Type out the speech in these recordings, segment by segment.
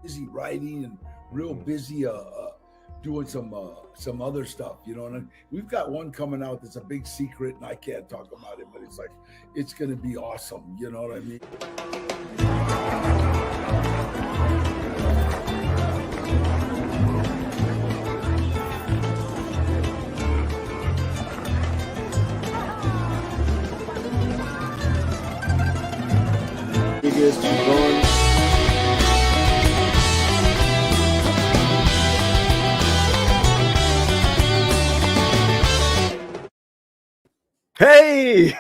busy writing and real busy doing some other stuff, and we've got one coming out that's a big secret, and I can't talk about it, but it's like it's going to be awesome. You know what I mean? Biggest going. Hey!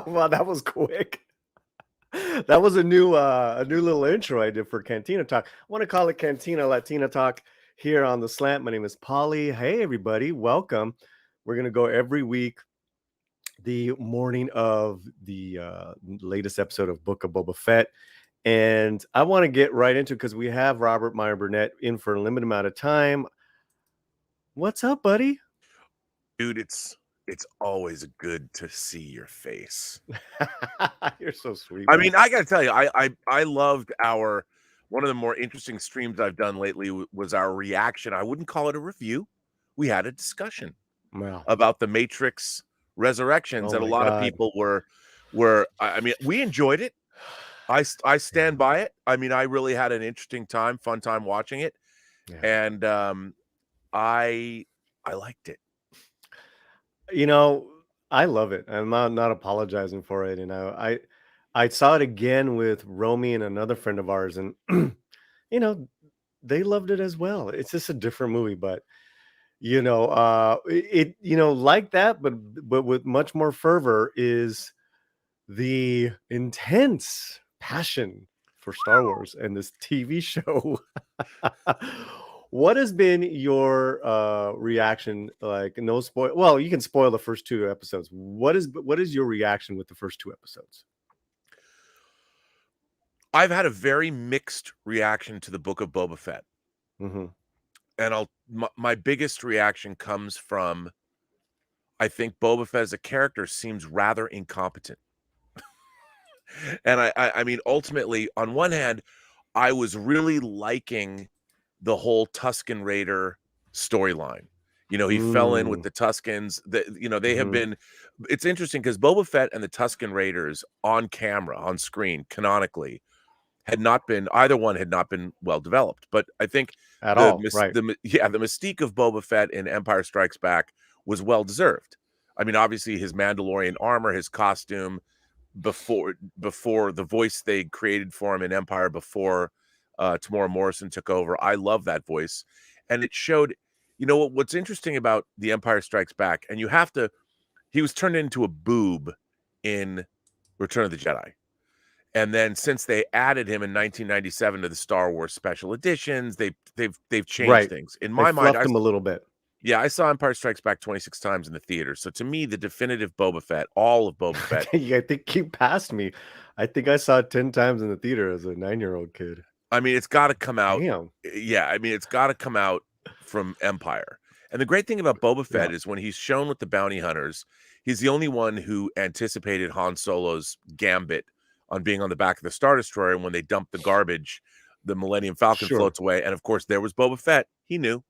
Wow, that was quick. That was a new little intro I did for Cantina Talk. I want to call it Cantina Latina Talk here on the Slant. My name is Paulie. Hey, everybody. Welcome. We're going to go every week the morning of the latest episode of Book of Boba Fett. And I want to get right into it because we have Robert Meyer Burnett in for a limited amount of time. What's up, buddy? Dude, it's always good to see your face. You're so sweet. I mean, I got to tell you, I loved one of the more interesting streams I've done lately was our reaction. I wouldn't call it a review. We had a discussion about the Matrix Resurrections, and a lot of people were. I mean, we enjoyed it. I stand by it. I mean, I really had an interesting time, fun time watching it, and I liked it. You know, I love it. I'm not apologizing for it. And I saw it again with Romy and another friend of ours, and they loved it as well. It's just a different movie, but it like that, but with much more fervor is the intense passion for Star Wars and this TV show. What has been your reaction? Like, no spoil. Well, you can spoil the first two episodes. What is your reaction with the first two episodes? I've had a very mixed reaction to the Book of Boba Fett, and my biggest reaction comes from, I think Boba Fett as a character seems rather incompetent, and I mean, ultimately, on one hand, I was really liking the whole Tusken Raider storyline. He fell in with the Tuskens. They have been. It's interesting because Boba Fett and the Tusken Raiders on camera, on screen, canonically, either one had not been well developed. But I think the mystique of Boba Fett in Empire Strikes Back was well deserved. I mean, obviously his Mandalorian armor, his costume, before the voice they created for him in Empire before Tamora Morrison took over. I love that voice. And it showed, what's interesting about The Empire Strikes Back, and he was turned into a boob in Return of the Jedi. And then since they added him in 1997 to the Star Wars special editions, they've changed things. In my mind, him a little bit. Yeah, I saw Empire Strikes Back 26 times in the theater. So to me, the definitive Boba Fett, all of Boba Fett. I think you passed me. I think I saw it 10 times in the theater as a 9-year-old kid. I mean, it's got to come out. Damn. Yeah, I mean, it's got to come out from Empire. And the great thing about Boba Fett is when he's shown with the bounty hunters, he's the only one who anticipated Han Solo's gambit on being on the back of the Star Destroyer. And when they dump the garbage, the Millennium Falcon floats away. And of course, there was Boba Fett. He knew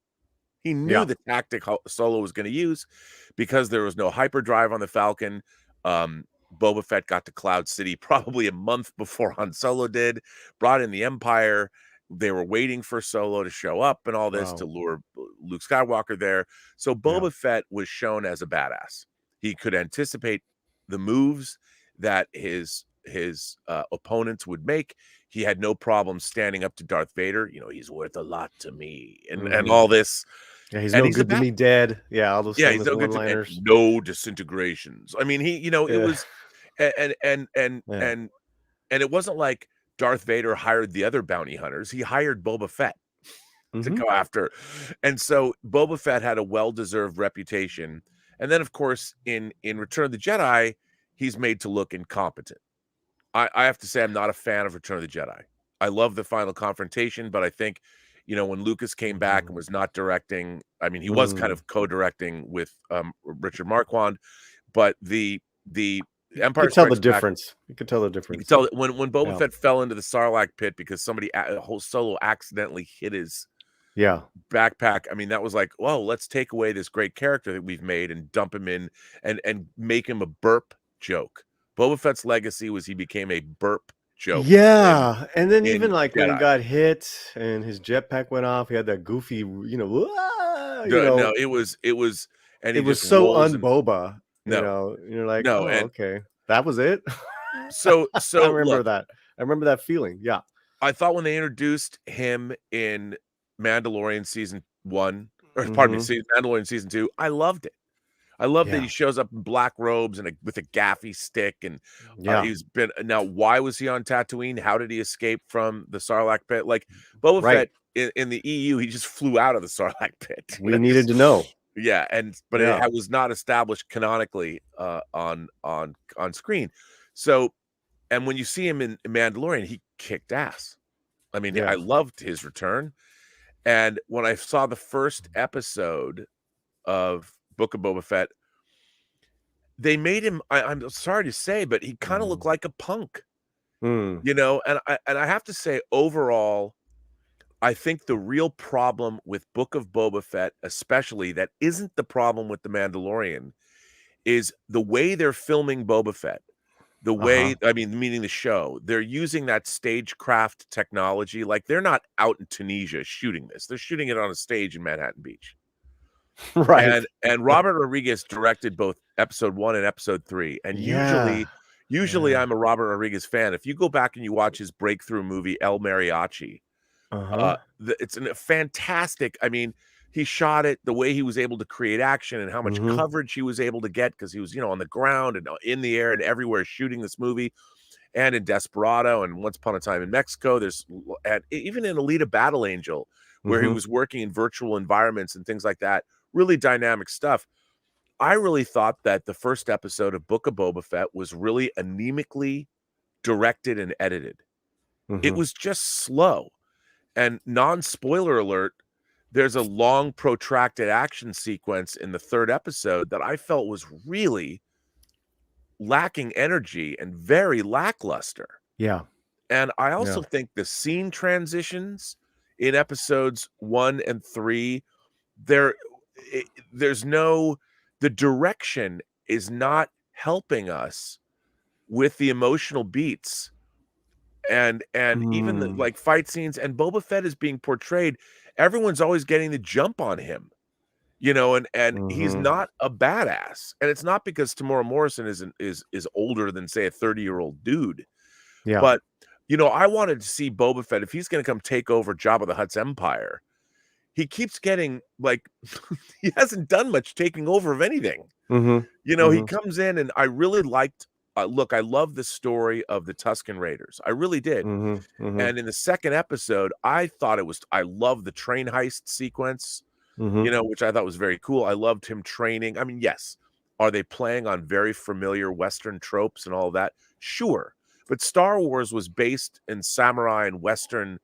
the tactic Solo was going to use because there was no hyperdrive on the Falcon. Boba Fett got to Cloud City probably a month before Han Solo did, brought in the Empire. They were waiting for Solo to show up and all this to lure Luke Skywalker there. So Boba Fett was shown as a badass. He could anticipate the moves that his opponents would make. He had no problem standing up to Darth Vader. He's worth a lot to me and all this. Yeah, he's no good to me dead. Yeah, all those he's no good to me. No disintegrations. I mean, it was and it wasn't like Darth Vader hired the other bounty hunters. He hired Boba Fett to go after. And so Boba Fett had a well-deserved reputation. And then, of course, in Return of the Jedi, he's made to look incompetent. I have to say I'm not a fan of Return of the Jedi. I love the final confrontation, but I think, when Lucas came back and was not directing, I mean, he was kind of co-directing with Richard Marquand, but the You Empire could tell the Strikes Back. difference. You could tell the You could difference. tell that when Boba Yeah. Fett fell into the Sarlacc pit because somebody Solo accidentally hit his Yeah. backpack. I mean, that was like, whoa, let's take away this great character that we've made and dump him in and make him a burp joke. Boba Fett's legacy was he became a burp joke. Yeah, and then in even like when he Jedi. got hit and his jetpack went off, he had that goofy, No, it was, and he it was just so rolls and unboba. no, You're like, no, oh, and okay, that was it. so I remember look, that. I remember that feeling. Yeah. I thought when they introduced him in Mandalorian season 1, or pardon Mhm. me, Mandalorian season 2, I loved it. I love that Yeah. he shows up in black robes and with a gaffy stick, and Yeah. he's been now. Why was he on Tatooine? How did he escape from the Sarlacc pit? Like Boba Right. Fett in the EU, he just flew out of the Sarlacc pit. We needed to know. Yeah, but Yeah. it was not established canonically on screen. So, and when you see him in Mandalorian, he kicked ass. I mean, Yeah. I loved his return. And when I saw the first episode of Book of Boba Fett, they made him, I'm sorry to say, but he kind of looked like a punk, Mm. and I have to say, overall, I think the real problem with Book of Boba Fett, especially, that isn't the problem with The Mandalorian, is the way they're filming Boba Fett. The way, I mean, meaning the show, they're using that stagecraft technology. Like, they're not out in Tunisia shooting this. They're shooting it on a stage in Manhattan Beach. Right. And Robert Rodriguez directed both episode 1 and episode 3. And Yeah. usually Yeah. I'm a Robert Rodriguez fan. If you go back and you watch his breakthrough movie El Mariachi, it's a fantastic. I mean, he shot it the way he was able to create action and how much coverage he was able to get, because he was, on the ground and in the air and everywhere shooting this movie, and in Desperado and Once Upon a Time in Mexico. There's, and even in Alita Battle Angel, where he was working in virtual environments and things like that. Really dynamic stuff. I really thought that the first episode of Book of Boba Fett was really anemically directed and edited. It was just slow. And non-spoiler alert, there's a long, protracted action sequence in the third episode that I felt was really lacking energy and very lackluster. Yeah. And I also think the scene transitions in episodes 1 and 3, there's no, the direction is not helping us with the emotional beats and even the like fight scenes. And Boba Fett is being portrayed, everyone's always getting the jump on him, and he's not a badass. And it's not because Tamora Morrison is older than, say, a 30-year-old dude. Yeah. But I wanted to see Boba Fett, if he's going to come take over Jabba the Hutt's empire. He keeps getting, like, he hasn't done much taking over of anything. He comes in, and I really liked, look, I love the story of the Tusken Raiders. I really did. And in the second episode, I love the train heist sequence, which I thought was very cool. I loved him training. I mean, yes, are they playing on very familiar Western tropes and all that? Sure. But Star Wars was based in samurai and Western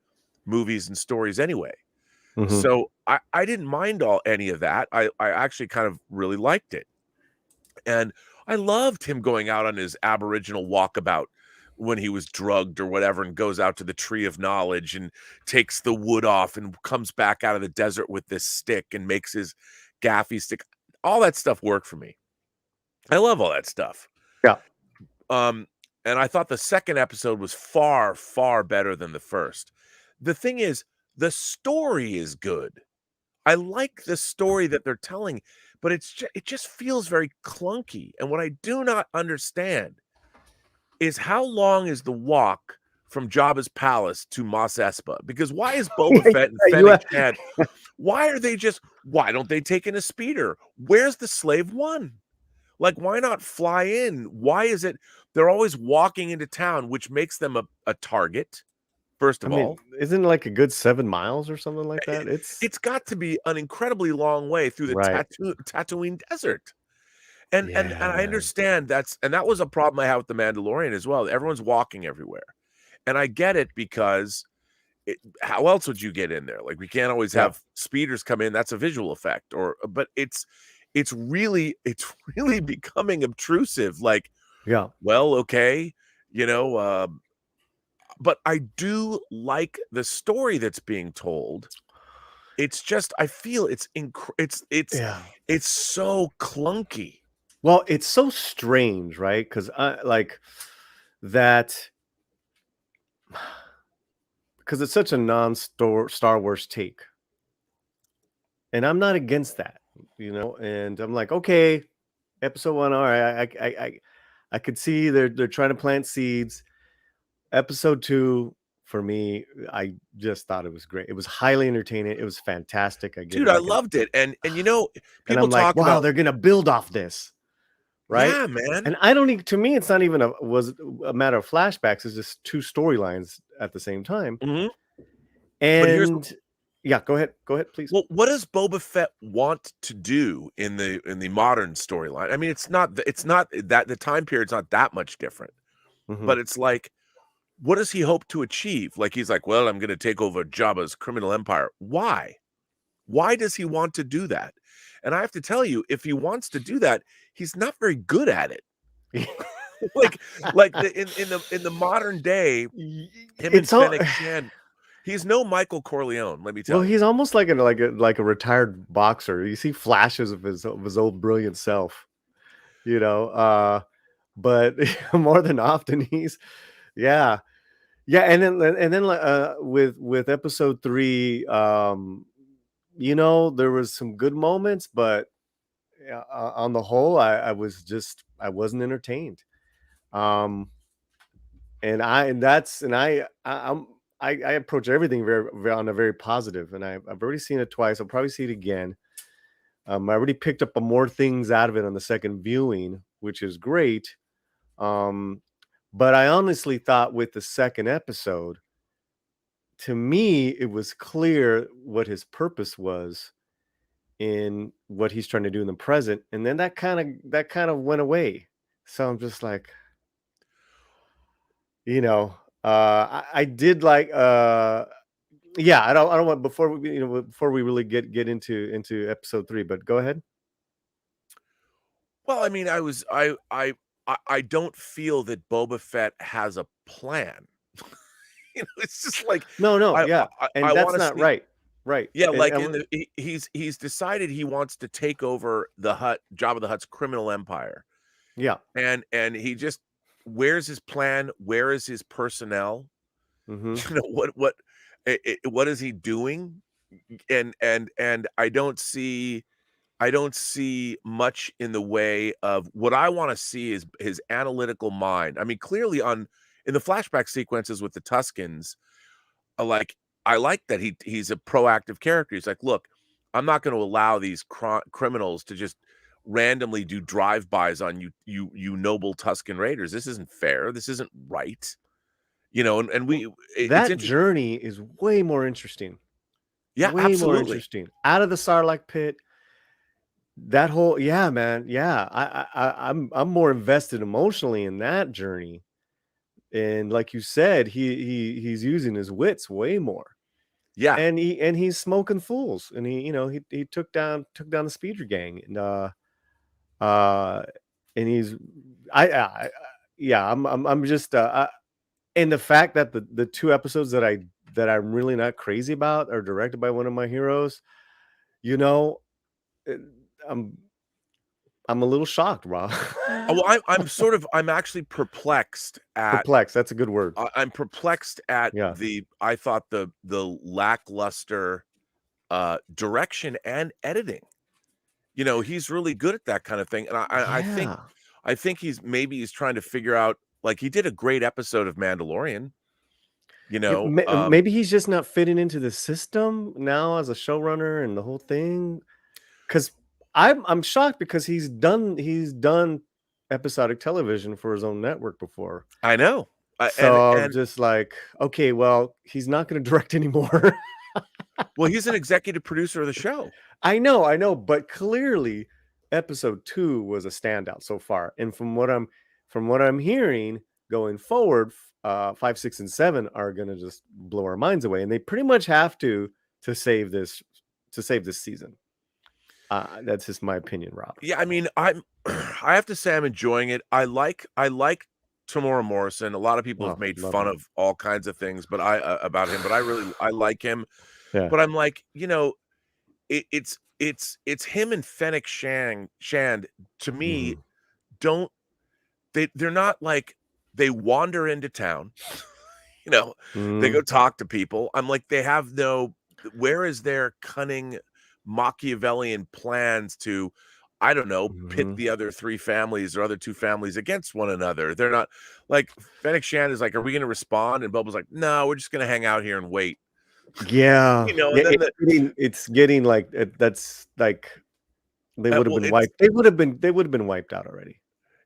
movies and stories anyway. So I didn't mind any of that. I actually kind of really liked it. And I loved him going out on his Aboriginal walkabout when he was drugged or whatever, and goes out to the Tree of Knowledge and takes the wood off and comes back out of the desert with this stick and makes his gaffy stick. All that stuff worked for me. I love all that stuff. Yeah. And I thought the second episode was far, far better than the first. The thing is, the story is good. I like the story that they're telling, but it just feels very clunky. And what I do not understand is, how long is the walk from Jabba's palace to Mos Espa? Because why is Boba Fett and Fennec Shand, why don't they take in a speeder? Where's the Slave One? Like, why not fly in? Why is it they're always walking into town, which makes them a target? First of all, isn't it like a good 7 miles or something like that? It's got to be an incredibly long way through the Tatooine desert. And I understand that was a problem I had with The Mandalorian as well. Everyone's walking everywhere. And I get it, because how else would you get in there? Like, we can't always have speeders come in. That's a visual effect. But it's really becoming obtrusive. Like, Yeah. Well, okay, you know, but I do like the story that's being told. It's just I feel Yeah. it's so clunky. Well, it's so strange, right? Because like that, because it's such a Star Wars take, and I'm not against that, And I'm like, okay, episode 1, all right, I could see they're trying to plant seeds. Episode 2, for me, I just thought it was great. It was highly entertaining. It was fantastic. I get Dude, it, I like, loved it. And you know, and people I'm like, talk wow, about they're gonna build off this, right? yeah, man. And I don't need. To me, it's not even was a matter of flashbacks. It's just two storylines at the same time. Mhm. But here's And yeah, go ahead, please. well, what does Boba Fett want to do in the modern storyline? I mean, it's not that the time period's not that much different, Mhm. but it's like, what does he hope to achieve? Like he's like, well, I'm going to take over Jabba's criminal empire. Why? Why does he want to do that? And I have to tell you, if he wants to do that, he's not very good at it. like in the modern day, him and It's all. Fennec Shan, he's no Michael Corleone. Let me tell Well, you. he's almost like a retired boxer. You see flashes of his old brilliant self, but more than often yeah. Yeah, and then with episode 3, there was some good moments, but on the whole, I wasn't entertained. Um, I approach everything very, very on a very positive, and I've already seen it twice. I'll probably see it again. I already picked up more things out of it on the second viewing, which is great. But I honestly thought with the second episode, to me, it was clear what his purpose was in what he's trying to do in the present, and then that kind of went away. So I'm just like, I did like, yeah. I don't want before we really get into episode 3, but go ahead. Well, I mean, I don't feel that Boba Fett has a plan. It's just like No, I yeah, I and that's want to not see. right, right. Yeah, And, like and in the he's decided he wants to take over the Jabba the Hutt's criminal empire, yeah. and he just where's his plan? Where is his personnel? Hmm. You know what is he doing? And I don't see much in the way of what I want to see is his analytical mind. I mean, clearly in the flashback sequences with the Tuskens, like I like that he's a proactive character. He's like, look, I'm not going to allow these criminals to just randomly do drive-bys on you noble Tusken Raiders. This isn't fair. This isn't right. And Well, it's that interesting. journey is way more interesting. Yeah, Way more absolutely. interesting. Out of the Sarlacc pit. That whole, yeah, man, yeah. I'm more invested emotionally in that journey, and like you said, he's using his wits way more, Yeah. and he's smoking fools, and he took down the speeder gang, uh, and he's yeah, I'm just and the fact that the 2 episodes that I'm really not crazy about are directed by one of my heroes, you know, eh, I'm I'm a little shocked, Rob. Well, I'm actually perplexed at Perplexed, that's a good word. I'm perplexed at Yeah. I thought the lackluster direction and editing. He's really good at that kind of thing. And Yeah. I think he's trying to figure out, like, he did a great episode of Mandalorian, you Yeah, know. maybe he's just not fitting into the system now as a showrunner and the whole thing. Because I'm shocked because he's done episodic television for his own network before. I know. So I'm And just like, okay, well, he's not going to direct anymore. well, he's an executive producer of the show. I know, but clearly, episode 2 was a standout so far, and from what I'm hearing, going forward, 5, 6, and 7 are gonna just blow our minds away, and they pretty much have to save this season. That's just my opinion, Rob. Yeah, I mean, I have to say I'm enjoying it. I like Tamora Morrison. A lot of people have made fun of all kinds of things, but about him. But I like him. Yeah. But I'm like, it's him and Fennec Shand. To me, they're not like they wander into town. They go talk to people. I'm like, they have no. Where is their cunning Machiavellian plans to, I don't know, pit the other three families or other two families against one another? They're not like Fennec Shand is like, are we going to respond? And Boba's like, no, we're just going to hang out here and wait. Yeah, And then it's getting like that's like they would have been wiped. They would have been wiped out already.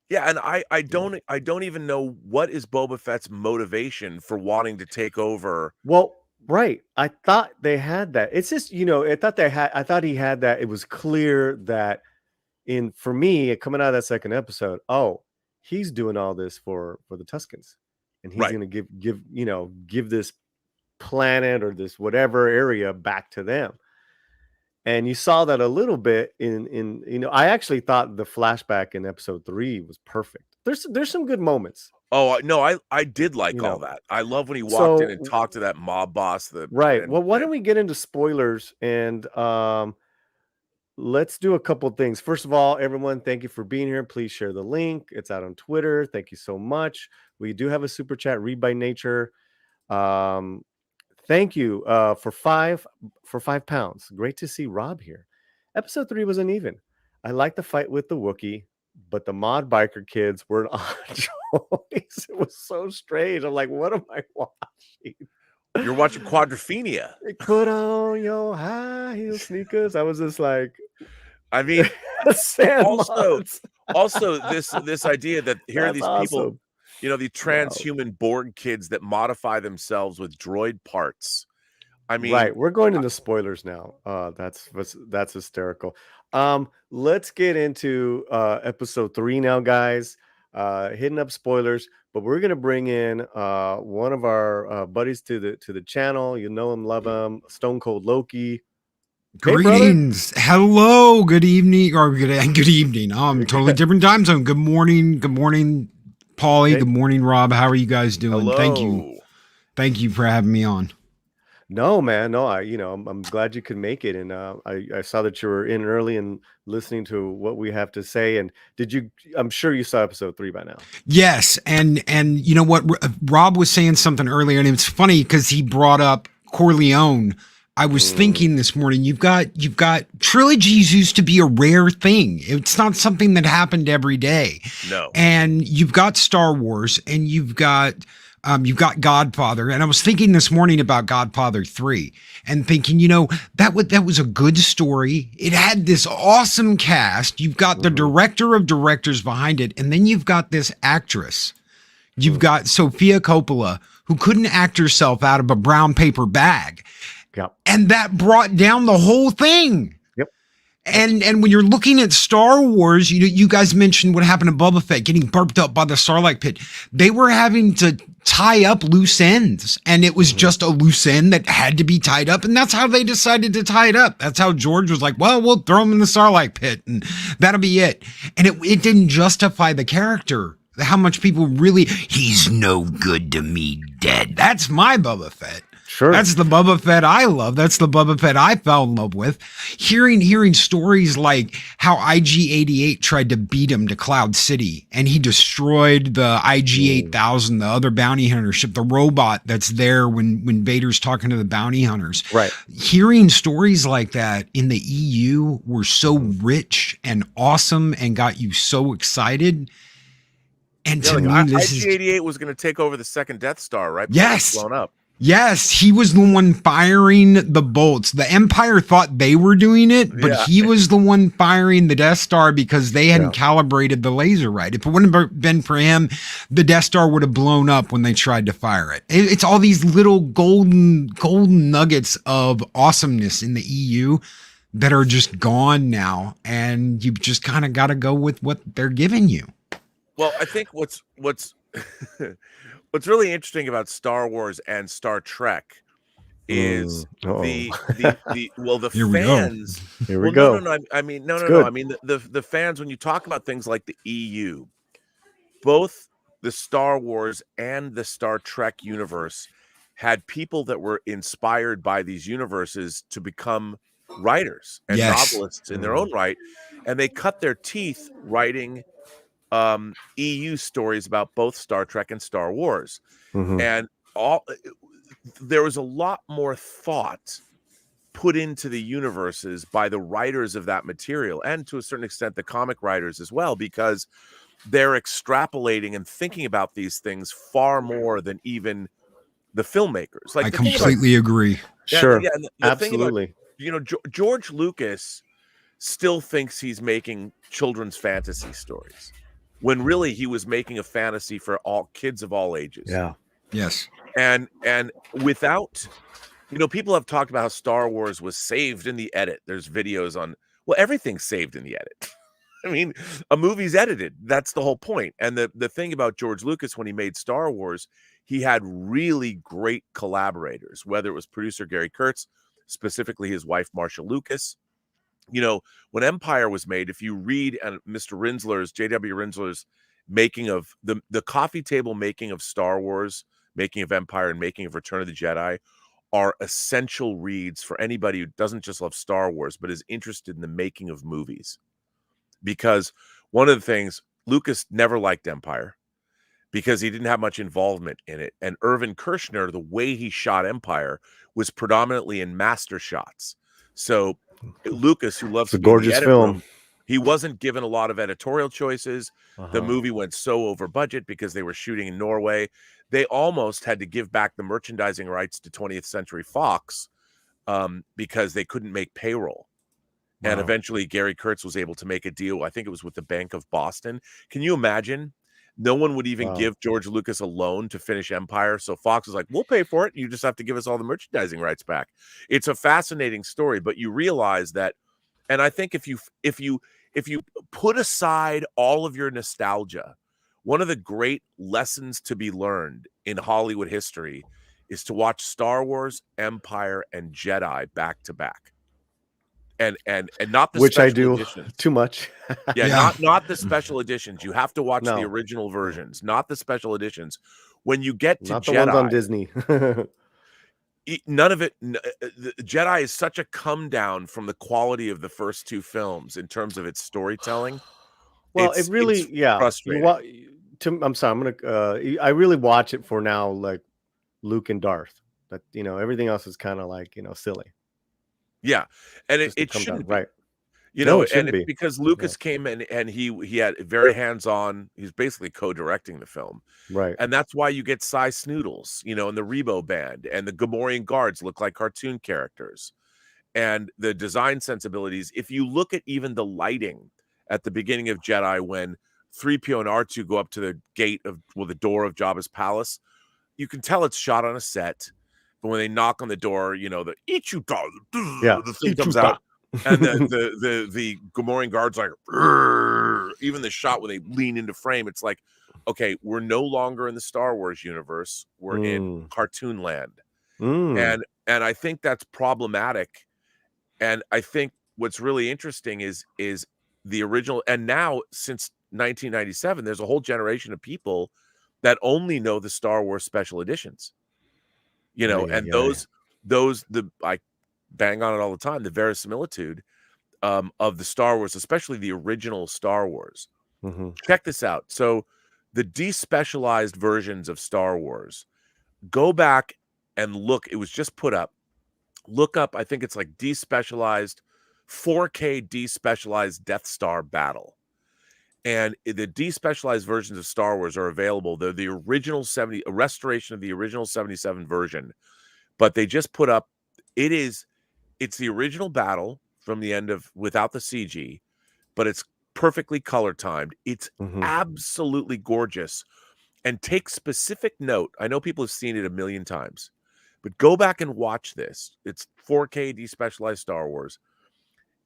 Yeah, and I don't even know what is Boba Fett's motivation for wanting to take over. Well, right. I thought they had that. It's just, I thought he had that. It was clear that for me, coming out of that second episode, he's doing all this for the Tuskens. And he's going to give this planet or this whatever area back to them. And you saw that a little bit in I actually thought the flashback in episode 3 was perfect. There's some good moments. Oh no, I did like all that. I love when he walked in and talked to that mob boss. Well, why don't we get into spoilers and let's do a couple things. First of all, everyone, thank you for being here. Please share the link. It's out on Twitter. Thank you so much. We do have a super chat, Read by Nature. Thank you for £5. Great to see Rob here. Episode 3 was uneven. I like the fight with the Wookiee, but the mod biker kids weren't on choice. It was so strange. I'm like, what am I watching? You're watching Quadrophenia. Put on your high heel sneakers. I was just like, I mean, also this idea that here are these people. The transhuman Borg kids that modify themselves with droid parts. I mean, right. We're going into spoilers now. That's hysterical. Let's get into episode 3 now, guys. Hitting up spoilers, but we're gonna bring in one of our buddies to the channel. You know him, love him, Stone Cold Loki. Greetings. Hey, hello. Good evening or good evening. Totally different time zone. Good morning. Good morning. Paulie, good morning, Rob. How are you guys doing? Hello. Thank you for having me on. No, man, no. I'm glad you could make it, and I saw that you were in early and listening to what we have to say. And I'm sure you saw episode 3 by now. Yes, and you know what? Rob was saying something earlier, and it's funny because he brought up Corleone. I was thinking this morning, you've got trilogies used to be a rare thing. It's not something that happened every day. No. And you've got Star Wars and you've got Godfather. And I was thinking this morning about Godfather 3 and thinking, that was a good story. It had this awesome cast. You've got the director of directors behind it. And then you've got this actress. You've got Sofia Coppola, who couldn't act herself out of a brown paper bag. Yep. And that brought down the whole thing. Yep. And when you're looking at Star Wars, you guys mentioned what happened to Boba Fett getting burped up by the Sarlacc pit. They were having to tie up loose ends, and it was just a loose end that had to be tied up, and that's how they decided to tie it up. That's how George was like, well, we'll throw him in the Sarlacc pit, and that'll be it. And it didn't justify the character. How much people really, he's no good to me, dead. That's my Boba Fett. Sure. That's the Boba Fett I love. That's the Boba Fett I fell in love with. Hearing stories like how IG-88 tried to beat him to Cloud City and he destroyed the IG-8000, the other bounty hunter ship, the robot that's there when Vader's talking to the bounty hunters. Right. Hearing stories like that in the EU were so rich and awesome and got you so excited. And to me, IG-88 was going to take over the second Death Star, right? Yes. Blown up. Yes, he was the one firing the bolts. The Empire thought they were doing it, but he was the one firing the Death Star because they hadn't calibrated the laser right. If it wouldn't have been for him, the Death Star would have blown up when they tried to fire it. It's all these little golden nuggets of awesomeness in the EU that are just gone now, and you've just kind of got to go with what they're giving you. Well, I think what's What's really interesting about Star Wars and Star Trek is Oh, the Here we go. fans. here we Well, no, go. no, no. I mean, no, It's no, no. good. I mean, the fans. When you talk about things like the EU, both the Star Wars and the Star Trek universe had people that were inspired by these universes to become writers and Yes. novelists in their own right, and they cut their teeth writing EU stories about both Star Trek and Star Wars, Mhm. and all there was a lot more thought put into the universes by the writers of that material, and to a certain extent the comic writers as well, because they're extrapolating and thinking about these things far more than even the filmmakers. Like I the thing about completely agree. Sure. and the thing about Absolutely. George Lucas still thinks he's making children's fantasy stories when really he was making a fantasy for all kids of all ages. Yeah. Yes. And without, people have talked about how Star Wars was saved in the edit. There's videos on, well, everything's saved in the edit. I mean, a movie's edited. That's the whole point. And the thing about George Lucas, when he made Star Wars, he had really great collaborators, whether it was producer Gary Kurtz, specifically his wife, Marcia Lucas. When Empire was made, if you read J.W. Rinsler's making of the coffee table making of Star Wars, making of Empire, and making of Return of the Jedi are essential reads for anybody who doesn't just love Star Wars, but is interested in the making of movies. Because one of the things, Lucas never liked Empire because he didn't have much involvement in it. And Irvin Kershner, the way he shot Empire was predominantly in master shots. So Lucas, who loves It's a to be in the gorgeous edit film. room, he wasn't given a lot of editorial choices. The movie went so over budget because they were shooting in Norway. They almost had to give back the merchandising rights to 20th Century Fox because they couldn't make payroll. And Wow. eventually Gary Kurtz was able to make a deal. I think it was with the Bank of Boston. Can you imagine? No one would even Wow. give George Lucas a loan to finish Empire. So Fox was like, we'll pay for it. You just have to give us all the merchandising rights back. It's a fascinating story, but you realize that. And I think if you put aside all of your nostalgia, one of the great lessons to be learned in Hollywood history is to watch Star Wars, Empire, and Jedi back to back. And not the Which I special do editions. too much. Yeah, not the special editions. You have to watch the No. original versions, not the special editions. When you get to Not the ones on Jedi, Disney. none of it. The Jedi is such a come down from the quality of the first two films in terms of its storytelling. Well, It's it really, frustrating. I'm sorry. I'm gonna. I really watch it for now, like Luke and Darth. But everything else is kind of like silly. Yeah, and Just to it come down, shouldn't be. right. You No, know, it shouldn't and it's be. because Lucas came in and he had very hands-on. He's basically co-directing the film. Right. And that's why you get Cy Snoodles, and the Rebo Band, and the Gamorrean guards look like cartoon characters. And the design sensibilities, if you look at even the lighting at the beginning of Jedi, when 3PO and R2 go up to the door of Jabba's palace, you can tell it's shot on a set. But when they knock on the door, the Ichuta, the thing comes Ichuta. out, and the Gamorrean guards like, "Rrr." Even the shot where they lean into frame, it's like, okay, we're no longer in the Star Wars universe, we're in cartoon land. And I think that's problematic. And I think what's really interesting is the original, and now since 1997, there's a whole generation of people that only know the Star Wars special editions. I bang on it all the time, the verisimilitude of the Star Wars, especially the original Star Wars. Check this out. So the despecialized versions of Star Wars, go back and look. It was just put up. Look up, I think it's like despecialized 4K despecialized Death Star battle. And the despecialized versions of Star Wars are available. They're the original a restoration of the original 77 version. But they just put up, it's the original battle from the end of without the CG, but it's perfectly color timed. It's absolutely gorgeous. And take specific note. I know people have seen it a million times, but go back and watch this. It's 4K despecialized Star Wars.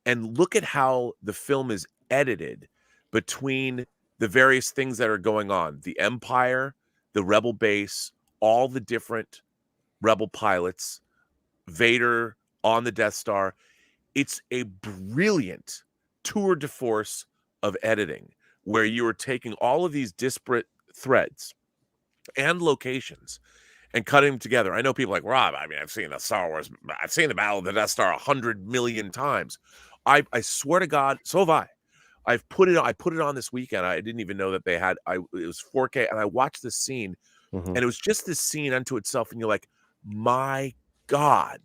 And look at how the film is edited between the various things that are going on. The Empire, the Rebel base, all the different Rebel pilots, Vader on the Death Star. It's a brilliant tour de force of editing where you are taking all of these disparate threads and locations and cutting them together. I know people like, Rob, I mean, I've seen the Star Wars, I've seen the Battle of the Death Star 100 million times. I swear to God, so have I. I put it on this weekend. I didn't even know that they had, it was 4K, and I watched this scene, and it was just this scene unto itself, and you're like, my God,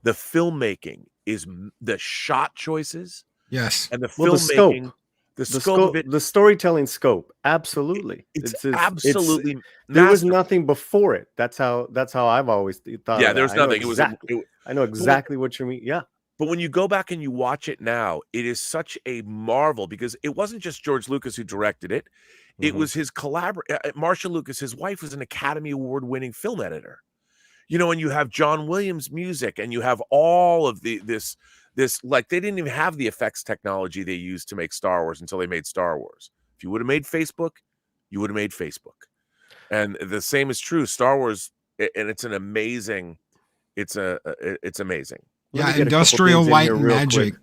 the filmmaking is the shot choices. Yes. And the Well, filmmaking, the scope of it, the storytelling scope. Absolutely. it's absolutely there was masterful. nothing before it. That's how I've always thought. Yeah, of there's that. I know nothing. I know exactly what you mean. Yeah. But when you go back and you watch it now, it is such a marvel because it wasn't just George Lucas who directed it. It was his collaborator, Marcia Lucas. His wife was an Academy Award-winning film editor. You know, and you have John Williams music, and you have all of this like they didn't even have the effects technology they used to make Star Wars until they made Star Wars. If you would have made Facebook, you would have made Facebook. And the same is true. Star Wars, and it's an amazing, it's amazing. Yeah, industrial light and magic.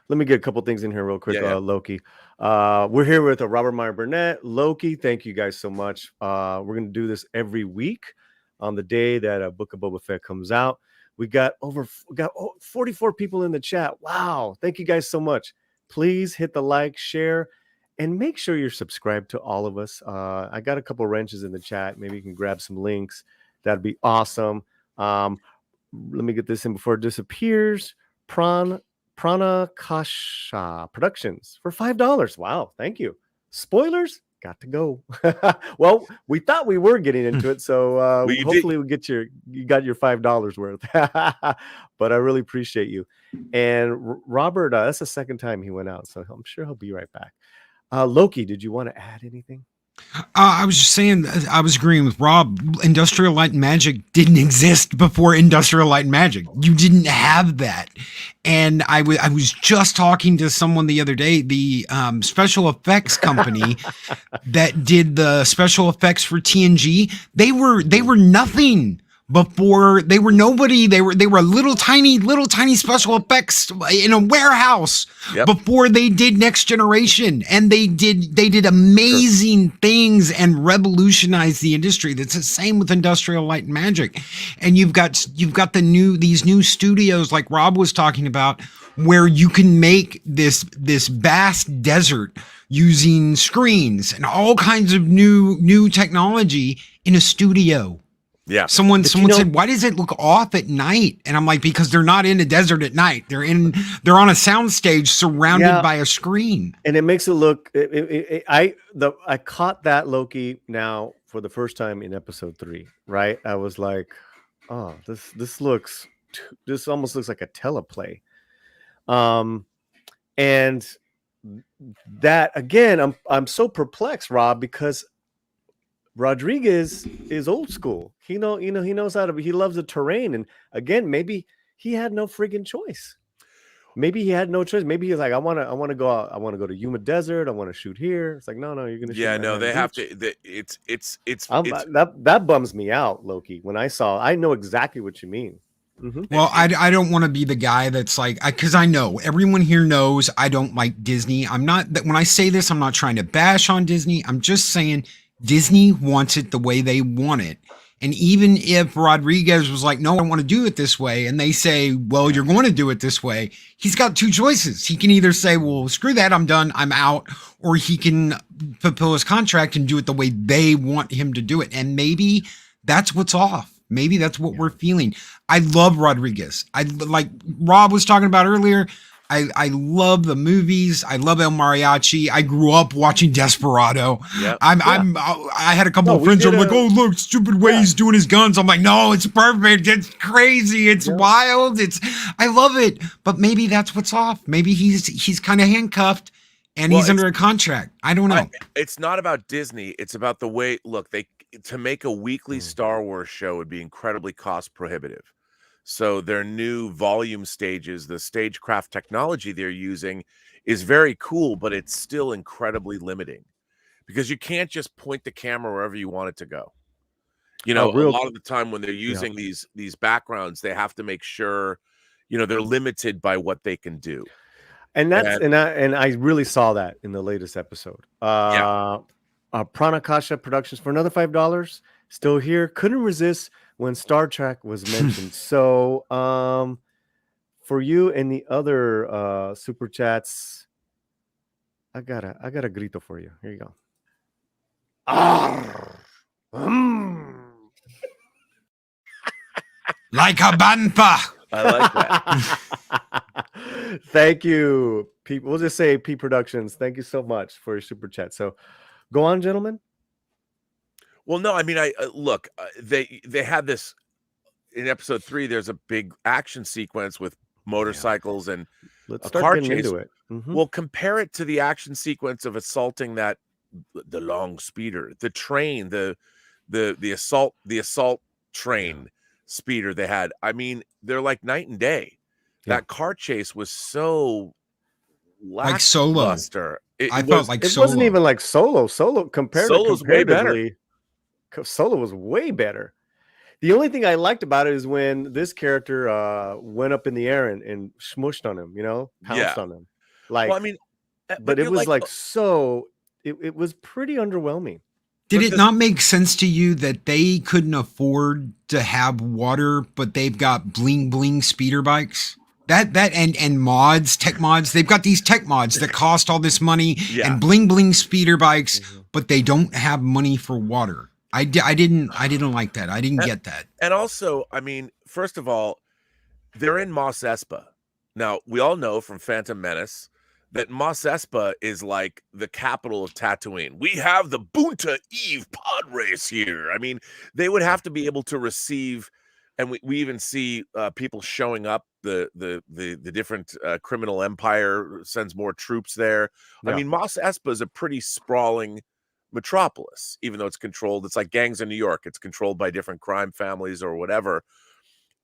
Let me get a couple things in here real quick, Loki. We're here with Robert Meyer Burnett. Loki, thank you guys so much. We're going to do this every week on the day that Book of Boba Fett comes out. We got 44 people in the chat. Wow. Thank you guys so much. Please hit the like, share, and make sure you're subscribed to all of us. I got a couple wrenches in the chat. Maybe you can grab some links. That'd be awesome. Let me get this in before it disappears. Prana Kasha Productions for $5. Wow. Thank you. Spoilers? Got to go. Well, we thought we were getting into it, so hopefully we get you got your $5 worth. But I really appreciate you. And Robert, that's the second time he went out, so I'm sure he'll be right back. Loki, did you want to add anything? I was just saying, I was agreeing with Rob. Industrial Light and Magic didn't exist before Industrial Light and Magic. You didn't have that. And I was just talking to someone the other day, the special effects company that did the special effects for TNG. They were nothing before. They were nobody. They were a little tiny special effects in a warehouse before they did Next Generation, and they did amazing things and revolutionized the industry. That's the same with Industrial Light and Magic. And you've got these new studios like Rob was talking about, where you can make this vast desert using screens and all kinds of new technology in a studio. Yeah. Someone said, why does it look off at night? And I'm like, because they're not in a desert at night. They're on a soundstage surrounded by a screen. And it makes it look, I caught that, Loki, now for the first time in episode 3, right? I was like, oh, this almost looks like a teleplay. And that, again, I'm so perplexed, Rob, because Rodriguez is old school. He knows how to. He loves the terrain, and again, maybe he had no friggin' choice. Maybe he had no choice. Maybe he's like, I want to go out. I want to go to Yuma Desert. I want to shoot here. It's like, no, you're gonna. Yeah, shoot no, they have beach. to. It's that bums me out, Loki. When I know exactly what you mean. Mm-hmm. Well, I don't want to be the guy that's like, because I know everyone here knows I don't like Disney. I'm not. When I say this, I'm not trying to bash on Disney. I'm just saying Disney wants it the way they want it. And even if Rodriguez was like, no, I want to do it this way, and they say, well, you're going to do it this way, he's got two choices. He can either say, well, screw that, I'm done, I'm out, or he can fulfill his contract and do it the way they want him to do it. And maybe that's what's off. Maybe that's what we're feeling. I love Rodriguez. Like Rob was talking about earlier, I love the movies. I love El Mariachi. I grew up watching Desperado. Yep. I had a couple of friends who were like, oh, look, stupid way he's doing his guns. I'm like, no, it's perfect. It's crazy. It's wild. I love it. But maybe that's what's off. Maybe he's kind of handcuffed and he's under a contract. I don't know. It's not about Disney. It's about the way, look, to make a weekly Star Wars show would be incredibly cost prohibitive. So their new volume stages, the stagecraft technology they're using is very cool, but it's still incredibly limiting because you can't just point the camera wherever you want it to go. You Oh, know, a real. lot of the time when they're Yeah. using these backgrounds, they have to make sure, you know, they're limited by what they can do. And that's And and I really saw that in the latest episode. Pranakasha Productions for another $5. Still here. Couldn't resist when Star Trek was mentioned. So for you and the other super chats, I got a grito for you. Here you go. Like a bantha. I like that. Thank you, people. We'll just say P Productions. Thank you so much for your super chat. So go on, gentlemen. Well, no, I mean, look, they had this in episode 3. There's a big action sequence with motorcycles and Let's a start car getting chase. into it. Mhm. Well, compare it to the action sequence of assaulting the long speeder, the train, the assault train speeder they had. I mean, they're like night and day. Yeah. That car chase was so Like Solo. lackluster. I felt like It Solo. wasn't even like Solo. Solo's way better. comparatively, Solo was way better. The only thing I liked about it is when this character went up in the air and smushed on him, pounced on him. Like, well, I mean, but it was like so. It was pretty underwhelming. Did it not make sense to you that they couldn't afford to have water, but they've got bling bling speeder bikes? That and mods, tech mods. They've got these tech mods that cost all this money and bling bling speeder bikes, but they don't have money for water. I didn't like that. I didn't get that. And also, I mean, first of all, they're in Mos Espa. Now, we all know from Phantom Menace that Mos Espa is like the capital of Tatooine. We have the Bunta Eve pod race here. I mean, they would have to be able to receive, and we even see people showing up. The different criminal empire sends more troops there. Yeah. I mean, Mos Espa is a pretty sprawling metropolis, even though it's controlled. It's like gangs in New York. It's controlled by different crime families or whatever.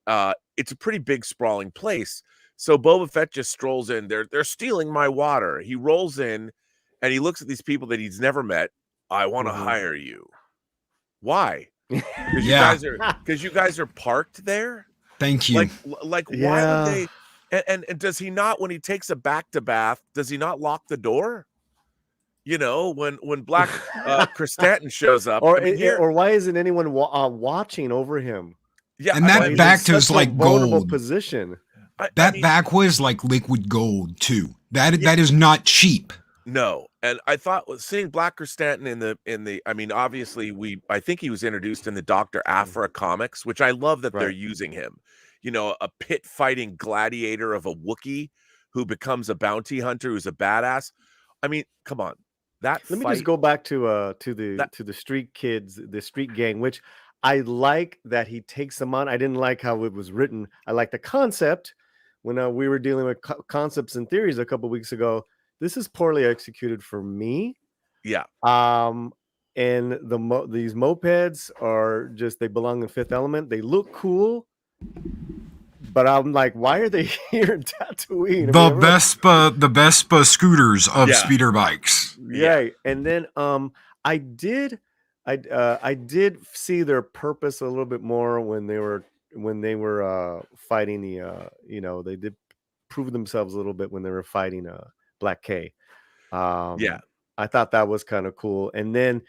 It's a pretty big, sprawling place. So Boba Fett just strolls in. They're stealing my water. He rolls in and he looks at these people that he's never met. I want to hire you. Why? Because you guys are parked there. Thank you. Like why would they? And does he not, when he takes a back to bath, does he not lock the door? You know, when Black Krrsantan shows up, or why isn't anyone watching over him? Yeah, and that back was like vulnerable gold position. That back was like liquid gold too. That is not cheap. No, and I thought seeing Black Krrsantan in the I mean, obviously I think he was introduced in the Dr. Aphra comics, which I love that they're using him. You know, a pit fighting gladiator of a Wookiee who becomes a bounty hunter who's a badass. I mean, come on. Let me just go back to the street kids, the street gang, which I like that he takes them on. I didn't like how it was written. I like the concept. When we were dealing with concepts and theories a couple weeks ago, this is poorly executed for me. Yeah. And these mopeds are just, they belong in Fifth Element. They look cool, but I'm like, why are they here in Tatooine? The Vespa scooters of speeder bikes. Yeah. And then I did see their purpose a little bit more when they were fighting they did prove themselves a little bit when they were fighting Black K. I thought that was kind of cool. And then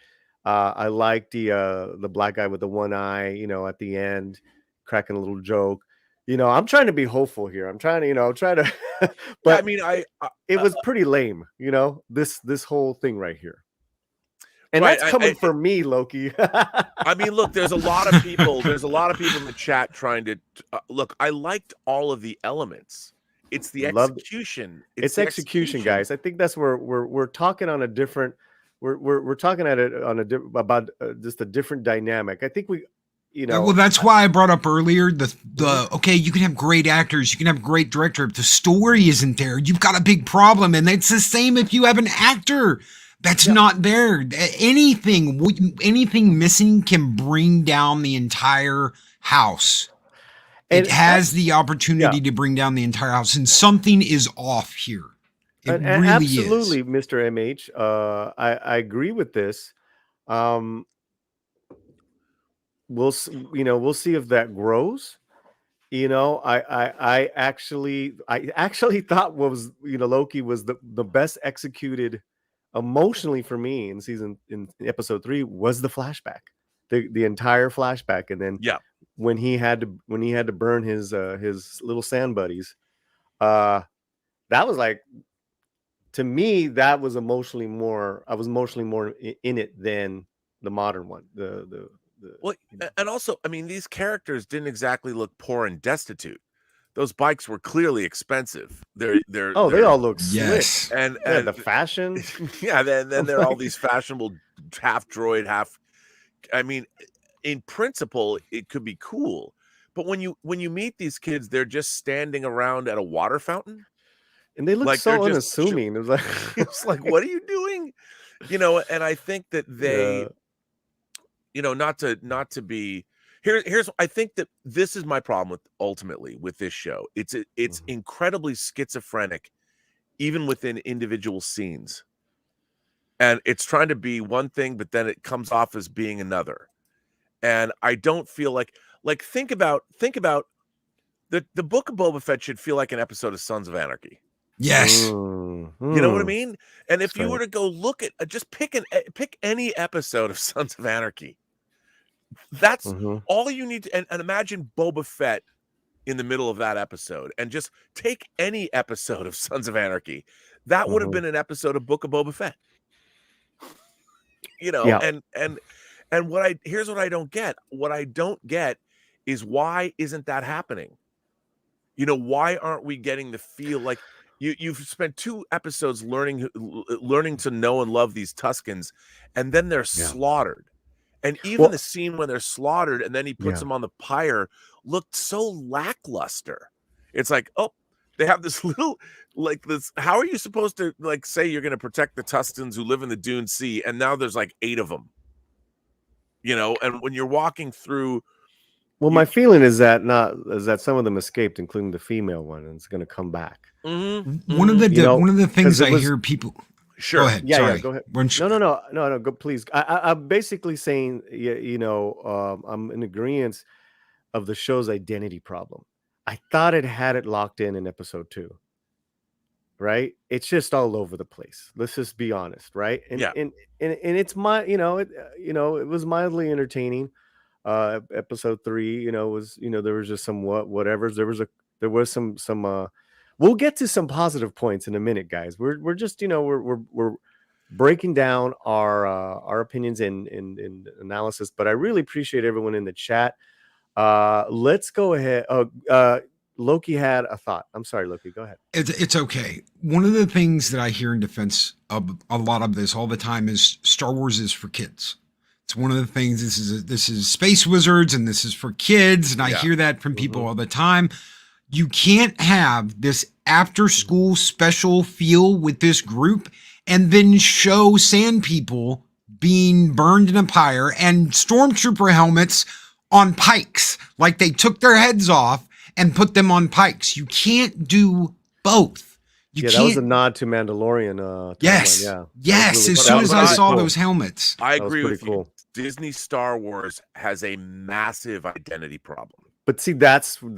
I liked the black guy with the one eye, at the end, cracking a little joke. I'm trying to be hopeful here. I'm trying to but I mean, it was pretty lame, this whole thing right here. And right, that's coming from me, Loki. I mean, look, there's a lot of people. There's a lot of people in the chat trying to look. I liked all of the elements. It's the execution. It's the execution, guys. I think that's where we're talking on a different. We're talking at it on about just a different dynamic. I think Well, that's why I brought up earlier okay, you can have great actors, you can have great director. If the story isn't there, you've got a big problem, and it's the same if you have an actor that's not there. Anything missing can bring down the entire house. It has the opportunity to bring down the entire house, and something is off here. It really absolutely, is. Mr. MH. I agree with this. we'll we'll see if that grows. I actually thought Loki was the best executed emotionally for me in episode 3 was the flashback, the entire flashback, and then when he had to burn his little sand buddies, that was like, to me, that was emotionally more. I was emotionally more in it than the modern one. Well, and also, I mean, these characters didn't exactly look poor and destitute. Those bikes were clearly expensive. They all look Yes. slick. And the fashion. Yeah, then they're all these fashionable half droid, half. I mean, in principle, it could be cool, but when you meet these kids, they're just standing around at a water fountain, and they look like so unassuming. It was like, it's like, what are you doing? And I think that they, not to be here's I think that this is my problem ultimately with this show. It's incredibly schizophrenic, even within individual scenes, and it's trying to be one thing, but then it comes off as being another. And I don't feel like think about the Book of Boba Fett should feel like an episode of Sons of Anarchy. Yes. You know what I mean? And if you were to go look at just pick any episode of Sons of Anarchy, that's all you need to, and imagine Boba Fett in the middle of that episode, and just take any episode of Sons of Anarchy. That would have been an episode of Book of Boba Fett. And here's what I don't get. What I don't get is, why isn't that happening? Why aren't we getting the feel like you've spent 2 episodes learning to know and love these Tuskens, and then they're slaughtered. And even the scene when they're slaughtered and then he puts them on the pyre looked so lackluster. It's like, oh, they have this little, like this. How are you supposed to say you're going to protect the Tuskens who live in the Dune Sea, and now there's like 8 of them? And when you're walking through. Well, my feeling is that some of them escaped, including the female one, and it's going to come back. One of the things I hear people. Sure. Go ahead. Yeah, Sorry. yeah, go ahead. No. Go, please. I'm basically saying, I'm in agreement of the show's identity problem. I thought it had it locked in episode 2. Right? It's just all over the place. Let's just be honest, right? And it's it was mildly entertaining. Episode 3, was, there was just some whatever. There was some we'll get to some positive points in a minute, guys. We're just, we're breaking down our opinions in analysis, but I really appreciate everyone in the chat. Let's go ahead. Loki had a thought. I'm sorry, Loki, go ahead. It's okay. One of the things that I hear in defense of a lot of this all the time is Star Wars is for kids. It's one of the things. This is Space Wizards, and this is for kids, and I hear that from people all the time. You can't have this after school special feel with this group and then show sand people being burned in a pyre and stormtrooper helmets on pikes, like they took their heads off and put them on pikes. You can't do both. That was a nod to Mandalorian. Yes. Yeah. Yes. Really as soon as I saw those helmets. I agree with cool. you. Disney Star Wars has a massive identity problem. But see, that's. And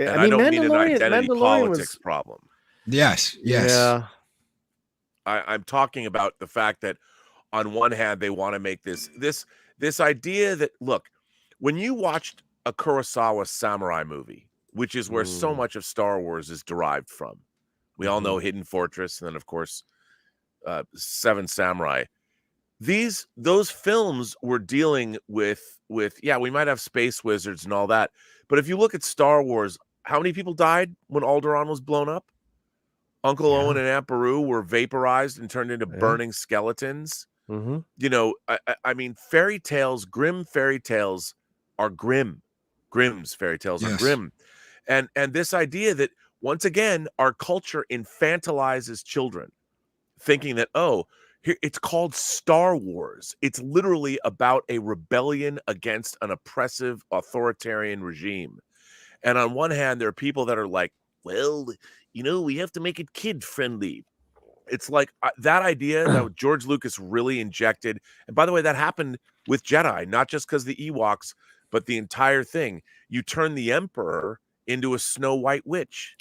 I don't mean an identity politics problem. Yes. Yeah. I'm talking about the fact that on one hand they want to make this idea that, look, when you watched a Kurosawa samurai movie, which is where so much of Star Wars is derived from. We all know Hidden Fortress, and then of course, Seven Samurai. Those films were dealing with we might have space wizards and all that, but if you look at Star Wars, how many people died when Alderaan was blown up? Uncle Owen and Aunt Beru were vaporized and turned into burning skeletons. I mean, fairy tales, grim fairy tales are grim. Grimm's fairy tales are grim, and this idea that, once again, our culture infantilizes children, thinking that, here, it's called Star Wars. It's literally about a rebellion against an oppressive authoritarian regime. And on one hand, there are people that are like, well, we have to make it kid friendly. It's like that idea that George Lucas really injected. And by the way, that happened with Jedi, not just because the Ewoks, but the entire thing. You turn the Emperor into a Snow White witch.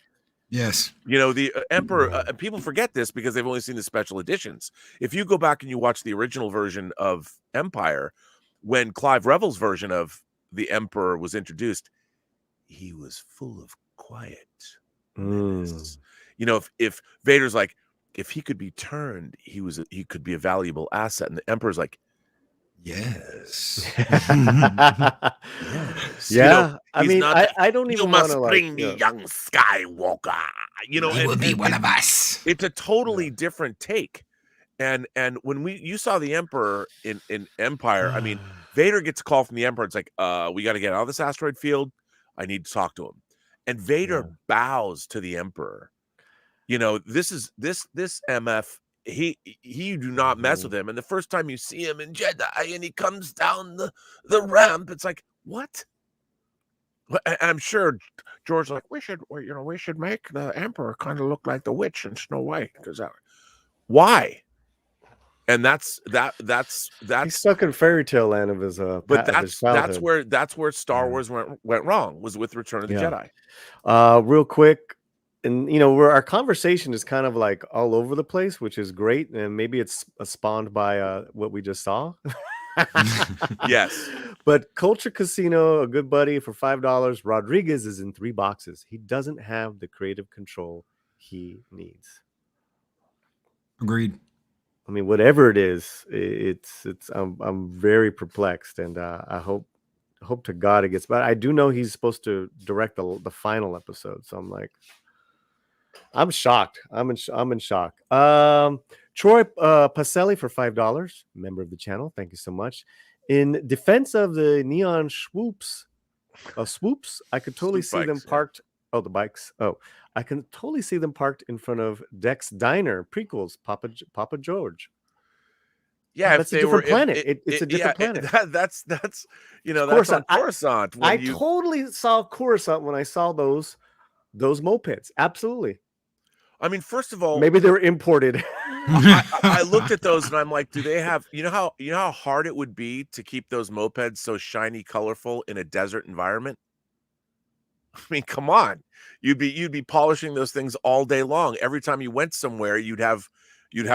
Yes. You know, the Emperor, people forget this because they've only seen the special editions. If you go back and you watch the original version of Empire, when Clive Revel's version of the Emperor was introduced, he was full of quiet menace. You know, if Vader's like, if he could be turned, he could be a valuable asset. And the Emperor's like, yes. Yes. Yeah. You know, I mean, I don't you even want must to bring me young Skywalker. You know, He will be one of us. it's a totally different take. And when you saw the Emperor in Empire, I mean, Vader gets a call from the Emperor. It's like, we got to get out of this asteroid field. I need to talk to him. And Vader bows to the Emperor. You know, this MF, he do not mess with him. And the first time you see him in Jedi and he comes down the ramp, it's like, what? I'm sure George's like, we should make the Emperor kind of look like the witch in Snow White. Why? And that's he's stuck in fairy tale land of his but of his that's childhood. where Star Wars went wrong, was with Return of the Jedi. Real quick, and you know, our conversation is kind of like all over the place, which is great, and maybe it's spawned by what we just saw. Yes. But Culture Casino, a good buddy, for $5. Rodriguez is in 3 boxes. He doesn't have the creative control he needs. Agreed. I mean, whatever it is, I'm very perplexed, and I hope to God it gets better. I do know he's supposed to direct the final episode, so I'm like, I'm shocked. I'm in shock. Troy Pacelli for $5, member of the channel. Thank you so much. In defense of the neon swoops, I could totally see them parked. Oh, the bikes. Oh, I can totally see them parked in front of Dex Diner prequels. Papa George. Yeah, that's a different planet. It's a different planet. That's you know, that's on Coruscant. I totally saw Coruscant when I saw those mopeds. Absolutely. I mean, first of all, maybe they were imported. I looked at those and I'm like, do they have, you know how hard it would be to keep those mopeds so shiny, colorful in a desert environment? I mean, come on. You'd be polishing those things all day long. Every time you went somewhere, you'd have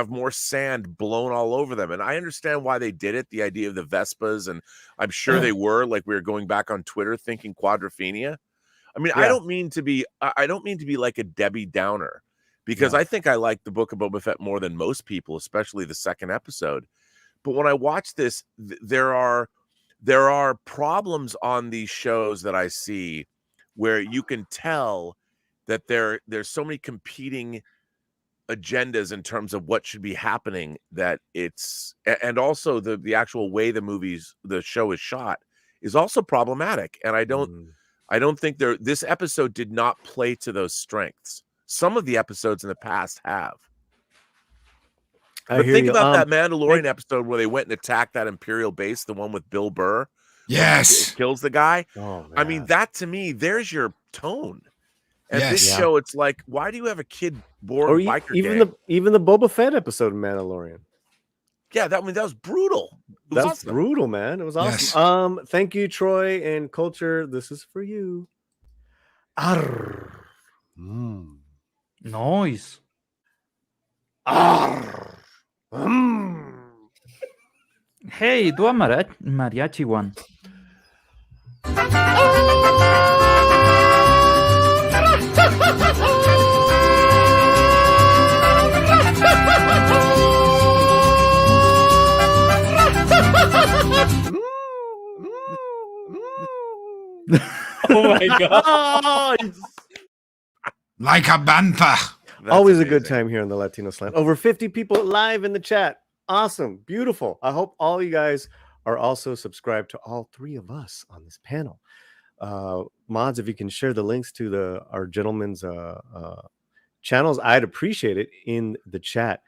more sand blown all over them. And I understand why they did it, the idea of the Vespas, and I'm sure they were, like, we were going back on Twitter thinking Quadrophenia. I mean, I don't mean to be like a Debbie Downer, because I think I like the Book of Boba Fett more than most people, especially the second episode. But when I watch this, there are problems on these shows that I see where you can tell that there's so many competing agendas in terms of what should be happening, that it's, and also the actual way the show is shot is also problematic. And I don't think this episode did not play to those strengths. Some of the episodes in the past have. But think about that Mandalorian episode where they went and attacked that Imperial base, the one with Bill Burr. Yes. Kills the guy. Oh, man. I mean, that to me, there's your tone. And this show, it's like, why do you have a kid born biker gang? Even the Boba Fett episode in Mandalorian. Yeah, that was brutal. That was brutal, man. It was awesome. Yes. Thank you, Troy and Culture. This is for you. Nice. Hey, do a mariachi one. Oh my God. Like a bantha. Always amazing. A good time here on the Latino Slam. Over 50 people live in the chat. Awesome. Beautiful. I hope all you guys are also subscribed to all 3 of us on this panel. Mods, if you can share the links to our gentlemen's channels, I'd appreciate it in the chat.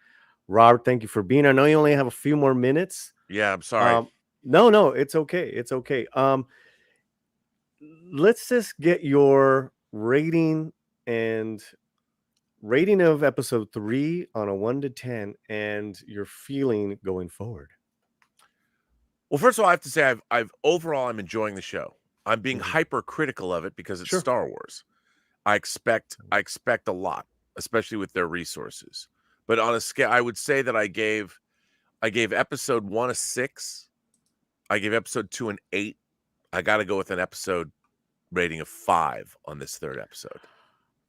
Robert, thank you for being here. I know you only have a few more minutes. Yeah, I'm sorry. No, it's okay. It's okay. Let's just get your rating of episode 3 on a 1 to 10 and your feeling going forward. Well, first of all, I have to say I've overall I'm enjoying the show. I'm being Mhm. hypercritical of it because it's Sure. Star Wars. I expect a lot, especially with their resources. But on a scale, I would say that I gave episode 1 a 6. I gave episode 2 an 8. I got to go with an episode rating of 5 on this third episode.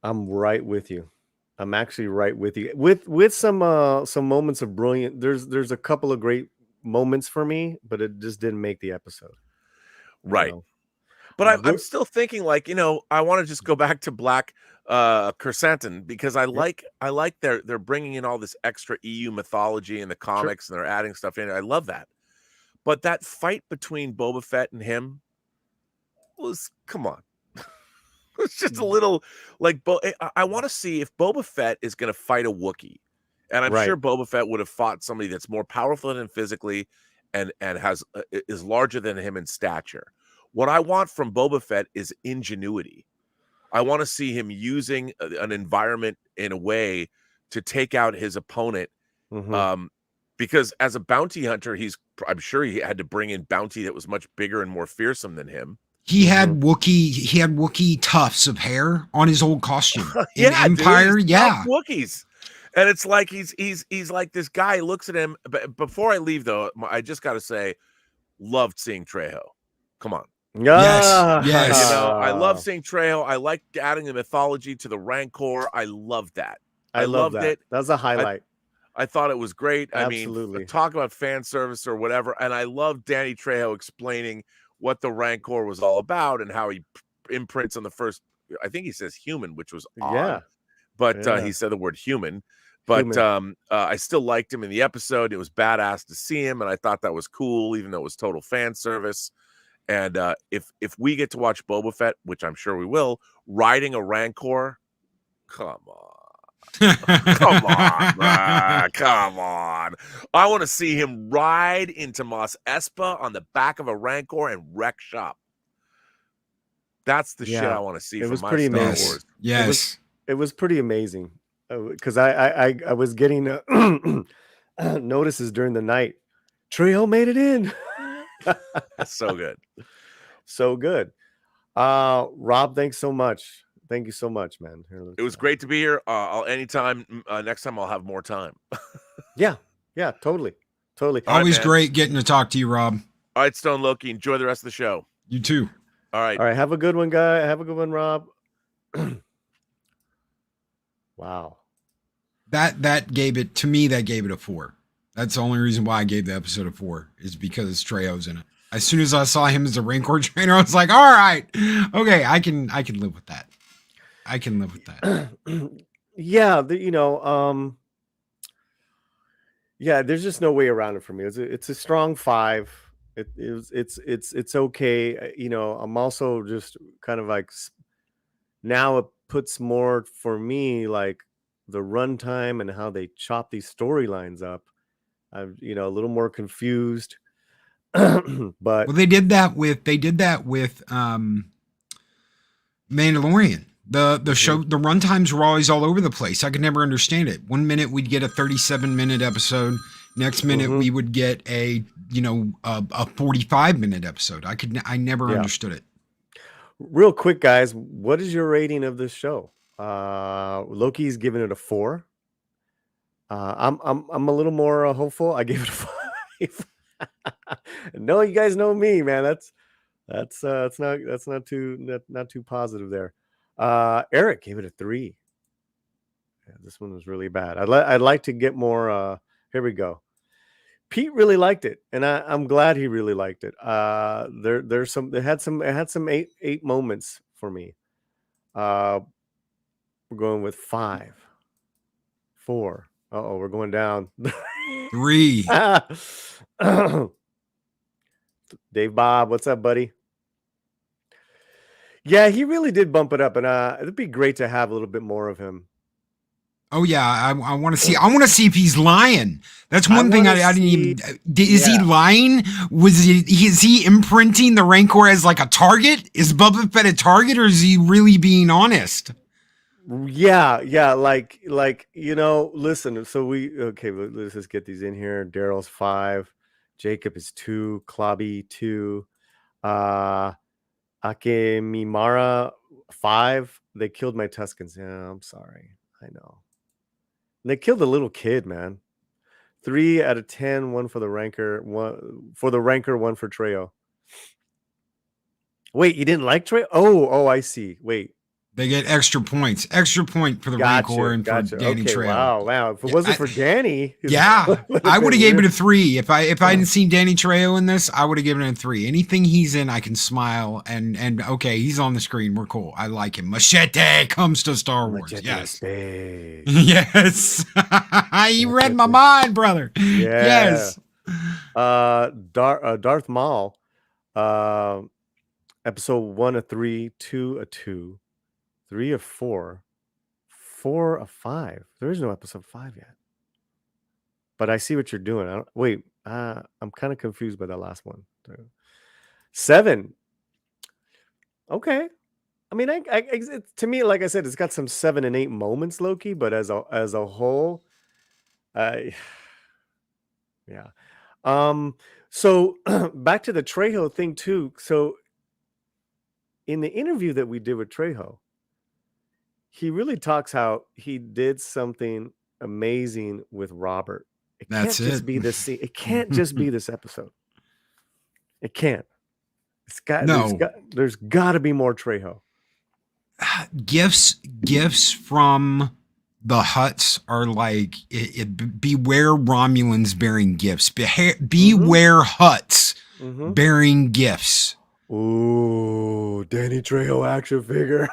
I'm right with you. I'm actually right with you. With some moments of brilliant. There's a couple of great moments for me, but it just didn't make the episode. you Right. know. But I'm We're- still thinking, like, I want to just go back to Black Chrysanthemum because I like they're bringing in all this extra EU mythology in the comics and they're adding stuff in. I love that. But that fight between Boba Fett and him was, come on. It's just a little like I want to see if Boba Fett is going to fight a Wookiee. And I'm sure Boba Fett would have fought somebody that's more powerful than him physically and has is larger than him in stature. What I want from Boba Fett is ingenuity. I want to see him using an environment in a way to take out his opponent. Because as a bounty hunter, I'm sure he had to bring in bounty that was much bigger and more fearsome than him. He had Wookiee tufts of hair on his old costume in Yeah, Empire. Dude, yeah, Wookiees. And it's like he's like this guy looks at him. But before I leave, though, I just got to say, loved seeing Trejo. Come on. Yes. I love seeing Trejo. I like adding the mythology to the Rancor. I love that. I loved that. it. That's a highlight. I thought it was great. Absolutely. I mean, talk about fan service or whatever. And I love Danny Trejo explaining what the Rancor was all about and how he imprints on the first, I think he says human, which was odd. Yeah. But he said the word human. But I still liked him in the episode. It was badass to see him. And I thought that was cool, even though it was total fan service. And if we get to watch Boba Fett, which I'm sure we will, riding a Rancor, come on. Come on, bruh. Come on. I want to see him ride into Mos Espa on the back of a Rancor and wreck shop. That's the shit I want to see from my Star Wars. Yes. It was pretty amazing because I was getting notices during the night. Trejo made it in. That's so good. So good. Rob, thanks so much. Thank you so much, man. It was great to be here. I'll anytime. Next time I'll have more time. Yeah, totally. Always great getting to talk to you, Rob. All right, Stone Loki. Enjoy the rest of the show. You too. All right. Have a good one, guy. Have a good one, Rob. Wow. That gave it to me. That gave it a 4. That's the only reason why I gave the episode a 4 is because Trejo's in it. As soon as I saw him as a Rancor trainer, I was like, all right, okay, I can live with that. I can live with that. Yeah, there's just no way around it for me. It's a strong 5. It's okay. I'm also just kind of like now it puts more for me like the runtime and how they chop these storylines up. I'm a little more confused. But well, they did that with Mandalorian. The show, the runtimes were always all over the place. I could never understand it. One minute we'd get a 37-minute episode. Next minute we would get a 45-minute episode. I never understood it. Real quick, guys, what is your rating of this show? Loki's giving it a 4. I'm a little more hopeful. I gave it a 5. No, you guys know me, man. That's not too positive there. Eric gave it a 3. Yeah, this one was really bad. I'd like to get more. Here we go. Pete really liked it, and I'm glad he really liked it. It had some eight moments for me. We're going with 5, 4. We're going down. 3. Dave Bob, what's up, buddy? Yeah, he really did bump it up, and it'd be great to have a little bit more of him. Oh yeah, I want to see. I want to see if he's lying. That's one thing I didn't even. Is he lying? Is he imprinting the Rancor as like a target? Is Boba Fett a target, or is he really being honest? Yeah, like listen. So let's just get these in here. Daryl's 5, Jacob is 2. Klobby 2. Akemimara 5. They killed my Tuscans. Yeah, I'm sorry. I know. They killed the little kid, man. 3 out of 10. 1 for the ranker. 1 for the ranker. 1 for Trejo. Wait, you didn't like Trejo? Oh, I see. Wait. They get extra points. Extra point for the Rancor and for Danny okay, Trejo. Wow. If it wasn't for Danny, I would have given it a 3. If I hadn't seen Danny Trejo in this, I would have given it a 3. Anything he's in, I can smile and okay, he's on the screen. We're cool. I like him. Machete comes to Star Wars. Yes. Yes. You read my mind, brother. Yeah. Yes. Darth Maul. Episode 1 of 3, 2 of 2. 3 of 4, 4 of 5. There is no episode 5 yet. But I see what you're doing. I'm kind of confused by that last one. 7. Okay. I mean, to me, like I said, it's got some 7 and 8 moments, Loki. But as a whole, yeah. So back to the Trejo thing too. So in the interview that we did with Trejo, he really talks how he did something amazing with Robert. It can't just be this scene. It can't just be this episode. It can't. There's got to be more Trejo. Gifts from the Hutts are like beware Romulans bearing gifts. Beware Hutts bearing gifts. Ooh, Danny Trejo action figure.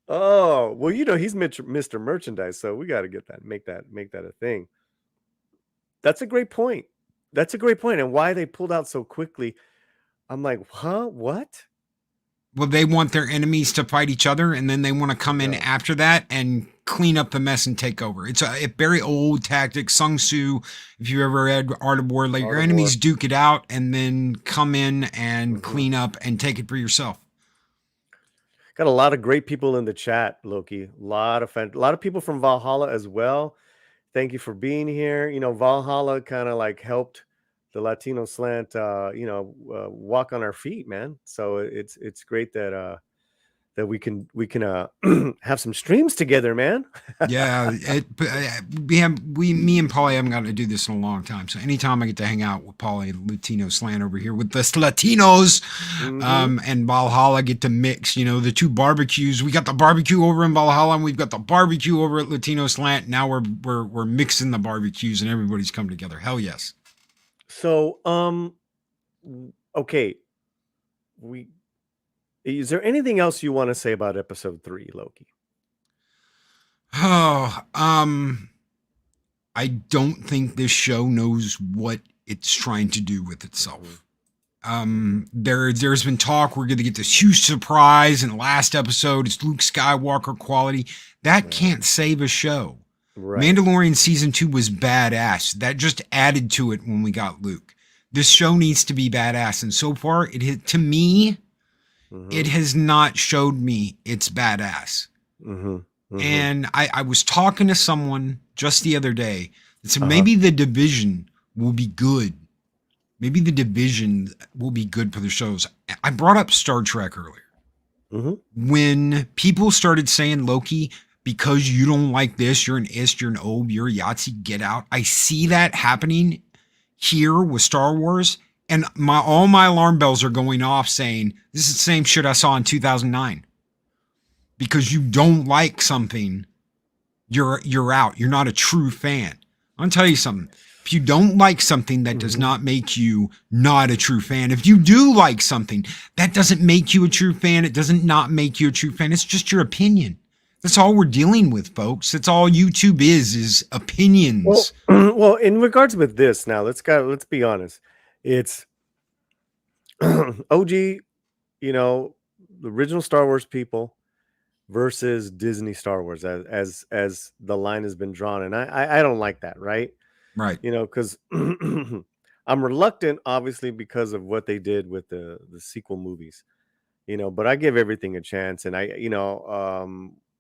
Oh, well, he's Mr. Merchandise, so we got to get that, make that a thing. That's a great point. And why they pulled out so quickly, I'm like, huh? What? Well, they want their enemies to fight each other, and then they want to come in after that and clean up the mess and take over. It's a very old tactic. Sun Tzu, if you ever read Art of War, let your enemies duke it out and then come in and clean up and take it for yourself. Got a lot of great people in the chat, Loki. A lot of people from Valhalla as well. Thank you for being here. Valhalla kind of like helped the Latino slant, walk on our feet, man. So it's great that we can have some streams together, man. Yeah, me and Paulie haven't gotten to do this in a long time. So anytime I get to hang out with Paulie and Latino slant over here with the Latinos, and Valhalla, get to mix, the two barbecues. We got the barbecue over in Valhalla, and we've got the barbecue over at Latino slant. Now we're mixing the barbecues, and everybody's come together. Hell yes. So, okay, is there anything else you want to say about episode 3, Loki? Oh, I don't think this show knows what it's trying to do with itself. There's been talk we're going to get this huge surprise in the last episode. It's Luke Skywalker quality. That can't save a show. Right. Mandalorian season 2 was badass. That just added to it when we got Luke. This show needs to be badass, and so far, it has not showed me it's badass. And I was talking to someone just the other day that said maybe the division will be good. Maybe the division will be good for the shows. I brought up Star Trek earlier. When people started saying, Loki, because you don't like this, you're an ist, you're an ob, you're a Yahtzee, get out. I see that happening here with Star Wars, and all my alarm bells are going off saying, this is the same shit I saw in 2009. Because you don't like something, you're out. You're not a true fan. I'll tell you something. If you don't like something, that does not make you not a true fan. If you do like something, that doesn't make you a true fan. It doesn't not make you a true fan. It's just your opinion. That's all we're dealing with, folks. That's all YouTube is opinions. Well, in regards with this, now let's be honest. It's OG, the original Star Wars people versus Disney Star Wars as the line has been drawn, and I don't like that, right? Right. Because I'm reluctant, obviously, because of what they did with the sequel movies, but I give everything a chance, and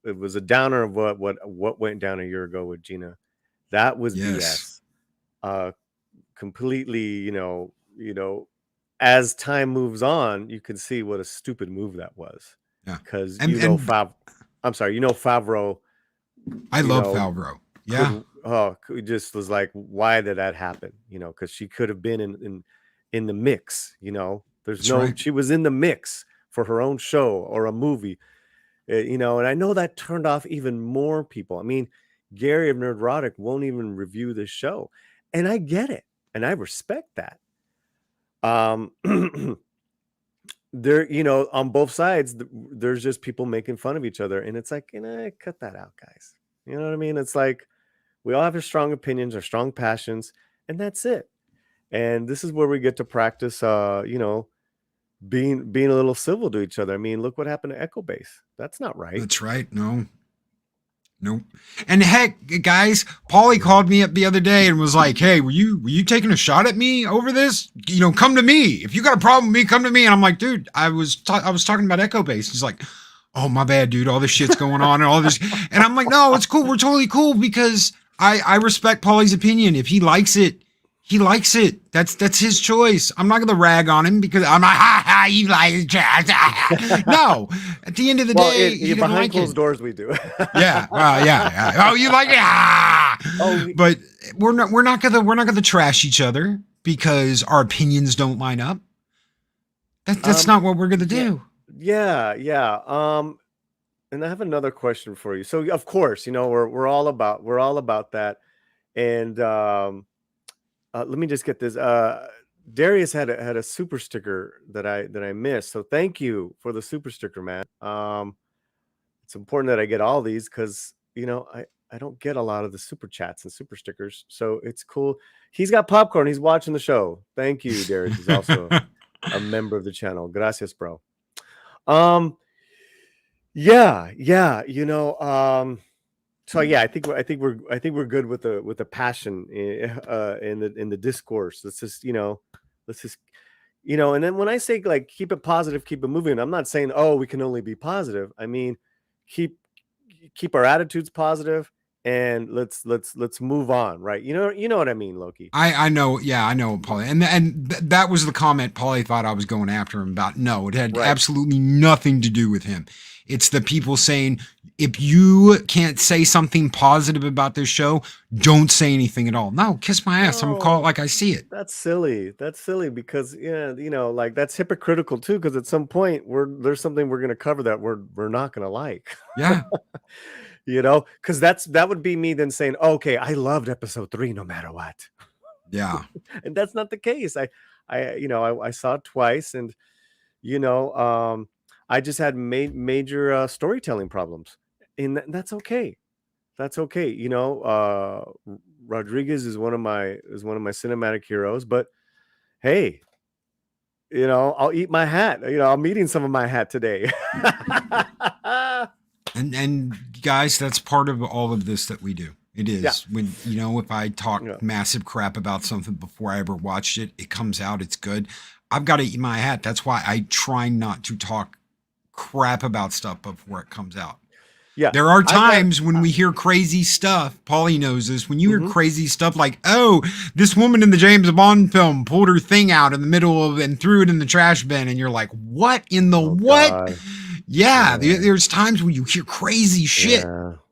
it was a downer of what went down a year ago with Gina. That was BS. uh completely, as time moves on, you can see what a stupid move that was. Yeah. Because And Favreau, I love Favreau. Yeah. just was like, why did that happen? Because she could have been in the mix. That's right. She was in the mix for her own show or a movie. And I know that turned off even more people. I mean, Gary of Nerdrotic won't even review this show, and I get it, and I respect that. There, on both sides, there's just people making fun of each other, and it's like, cut that out, guys. You know what I mean? It's like we all have our strong opinions, our strong passions, and that's it. And this is where we get to practice, being a little civil to each other. I mean, look what happened to Echo Base. That's not right. That's right. No. Nope. And heck, guys, Paulie called me up the other day and was like, "Hey, were you taking a shot at me over this? Come to me. If you got a problem with me, come to me." And I'm like, "Dude, I was talking about Echo Base." He's like, "Oh, my bad, dude. All this shit's going on and all this." And I'm like, "No, it's cool. We're totally cool because I respect Paulie's opinion. If he likes it, he likes it. That's his choice. I'm not gonna rag on him because I'm like, you like it. No, at the end of the day, he didn't behind like closed it. doors, we do. Yeah, well, yeah. Oh, you like it? But we're not gonna trash each other because our opinions don't line up. That's not what we're gonna do. Yeah. And I have another question for you. So of course, we're all about that. And let me just get this. Darius had a super sticker that I missed. So thank you for the super sticker, man. It's important that I get all these because I don't get a lot of the super chats and super stickers. So it's cool. He's got popcorn. He's watching the show. Thank you, Darius. He's also a member of the channel. Gracias, bro. Yeah. So yeah, I think we're good with the passion in the discourse. Let's just and then when I say like keep it positive, keep it moving, I'm not saying we can only be positive. I mean, keep our attitudes positive and let's move on, right? You know what I mean, Loki. I know, yeah, I know, Paulie, and that was the comment Paulie thought I was going after him about. No, it had absolutely nothing to do with him. It's the people saying, if you can't say something positive about this show, don't say anything at all. No, kiss my ass. I'm gonna call it like I see it. That's silly. Because like that's hypocritical too. Because at some point there's something we're gonna cover that we're not gonna like. Yeah. Because that would be me then saying, okay, I loved episode 3 no matter what. Yeah. And that's not the case. I saw it twice, and I just had major storytelling problems, and that's okay. That's okay. Rodriguez is one of my cinematic heroes, but hey, I'll eat my hat. I'm eating some of my hat today. And guys, that's part of all of this that we do. It is when, if I talk massive crap about something before I ever watched it, it comes out, it's good. I've got to eat my hat. That's why I try not to talk crap about stuff before it comes out. Yeah. There are times when we hear crazy stuff. Paulie knows this. When you hear crazy stuff like, oh, this woman in the James Bond film pulled her thing out in the middle of and threw it in the trash bin. And you're like, what in the what? God. Yeah. There's times when you hear crazy shit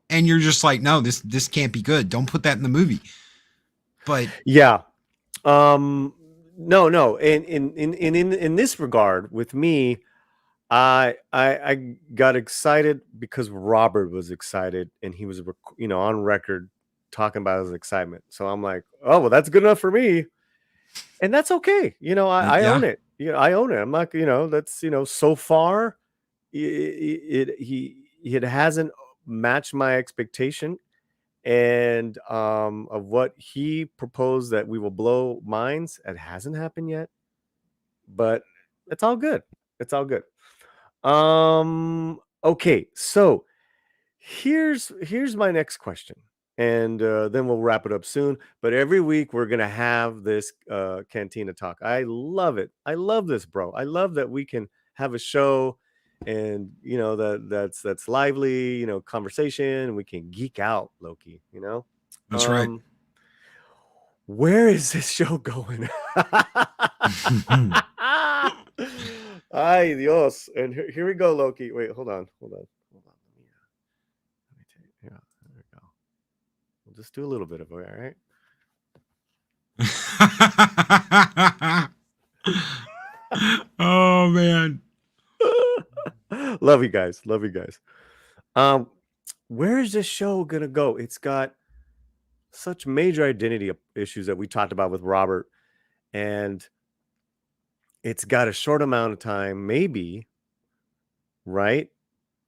and you're just like, no, this can't be good. Don't put that in the movie. But yeah. No. In this regard with me, I got excited because Robert was excited and he was on record talking about his excitement. So I'm like, oh well, that's good enough for me, and that's okay. I own it. I own it. I'm not. That's so far, it hasn't matched my expectation, and of what he proposed that we will blow minds. It hasn't happened yet, but it's all good. It's all good. Okay, so here's my next question, and then we'll wrap it up soon. But every week we're gonna have this Cantina talk. I love it. I love this, bro. I love that we can have a show, and that's lively, conversation, and we can geek out, Loki. That's right. where is this show going? Ay, Dios. And here we go, Loki. Wait, hold on. Let me take, yeah, there we go. We'll just do a little bit of it, all right? Oh man. Love you guys. Where is this show gonna go? It's got such major identity issues that we talked about with Robert, and it's got a short amount of time, maybe, right?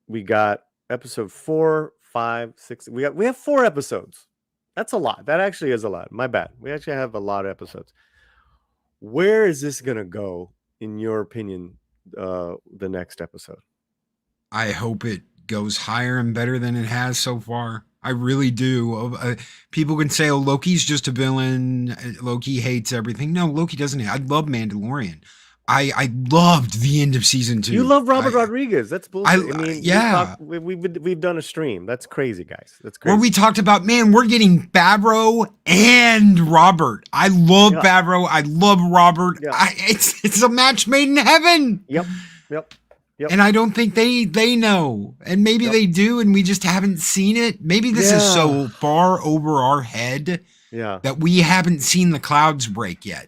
We got episode 4, 5, 6. We have 4 episodes. That's a lot. That actually is a lot. My bad. We actually have a lot of episodes. Where is this gonna go, in your opinion, the next episode? I hope it goes higher and better than it has so far. I really do. People can say, "Oh, Loki's just a villain. Loki hates everything." No, Loki doesn't. I love Mandalorian. I loved the end of season 2. You love Robert Rodriguez. That's bullshit. I mean, yeah. We've done a stream. That's crazy, guys. That's crazy. Where we talked about, man, we're getting Favreau and Robert. I love Favreau. I love Robert. Yeah. It's a match made in heaven. Yep. And I don't think they know. And maybe they do, and we just haven't seen it. Maybe this is so far over our head that we haven't seen the clouds break yet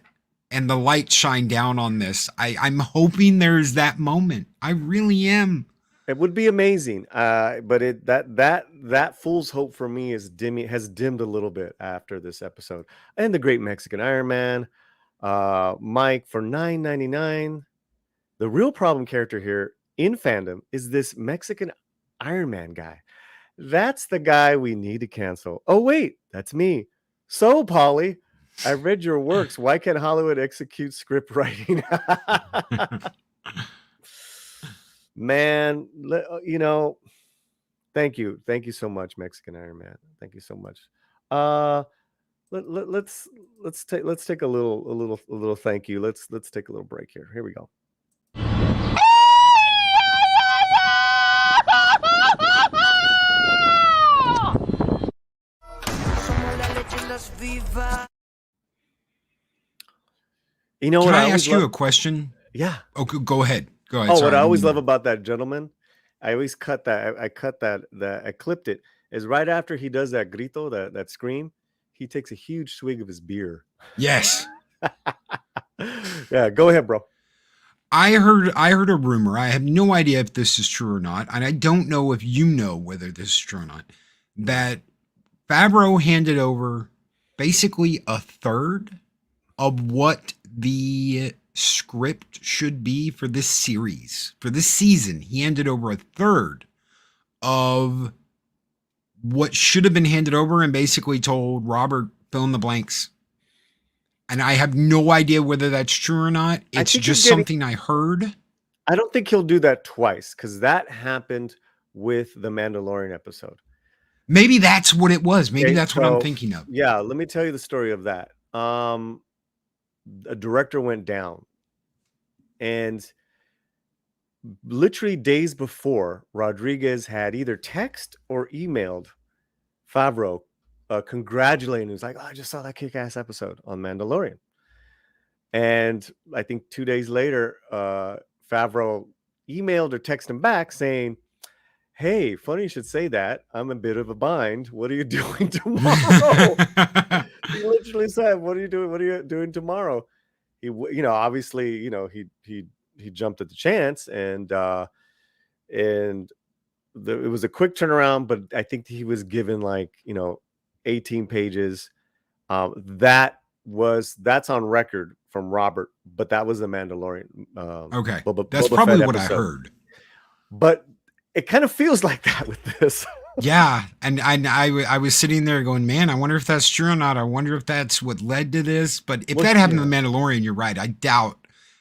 and the light shine down on this. I'm hoping there's that moment. I really am. It would be amazing. But that fool's hope for me has dimmed a little bit after this episode. And the Great Mexican Iron Man, Mike, for $9.99. The real problem character here in fandom is this Mexican Iron Man guy. That's the guy we need to cancel. Oh, wait, that's me. So, Paulie, I read your works. Why can't Hollywood execute script writing? Man, thank you. Thank you so much, Mexican Iron Man. Thank you so much. Let's take a little thank you. Let's take a little break here. Here we go. You know Can what? I ask you a question? Yeah. Oh, go ahead. Go ahead. Oh, Sorry, what I always love about that gentleman, I always cut that. I clipped it. Is right after he does that grito, that scream, he takes a huge swig of his beer. Yes. Yeah. Go ahead, bro. I heard a rumor. I have no idea if this is true or not, and I don't know if you know whether this is true or not, that Favreau handed over basically a third of what the script should be for this series, for this season. He handed over a third of what should have been handed over and basically told Robert, fill in the blanks. And I have no idea whether that's true or not. It's just something I heard. I don't think he'll do that twice, because that happened with the Mandalorian episode. Maybe that's what it was. Maybe that's what I'm thinking of. Yeah, let me tell you the story of that. A director went down, and literally days before, Rodriguez had either text or emailed Favreau congratulating him. He was like, "Oh, I just saw that kick-ass episode on Mandalorian." And I think 2 days later, Favreau emailed or texted him back saying, "Hey, funny you should say that. I'm a bit of a bind. What are you doing tomorrow?" He literally said, "What are you doing? What are you doing tomorrow?" He, obviously, he jumped at the chance, and it was a quick turnaround. But I think he was given 18 pages. That's on record from Robert, but that was the Mandalorian. Okay, Boba that's probably Fett what episode. I heard. But it kind of feels like that with this. Yeah, and I was sitting there going, man, I wonder if that's true or not. I wonder if that's what led to this. But if that happened to the Mandalorian, you're right. I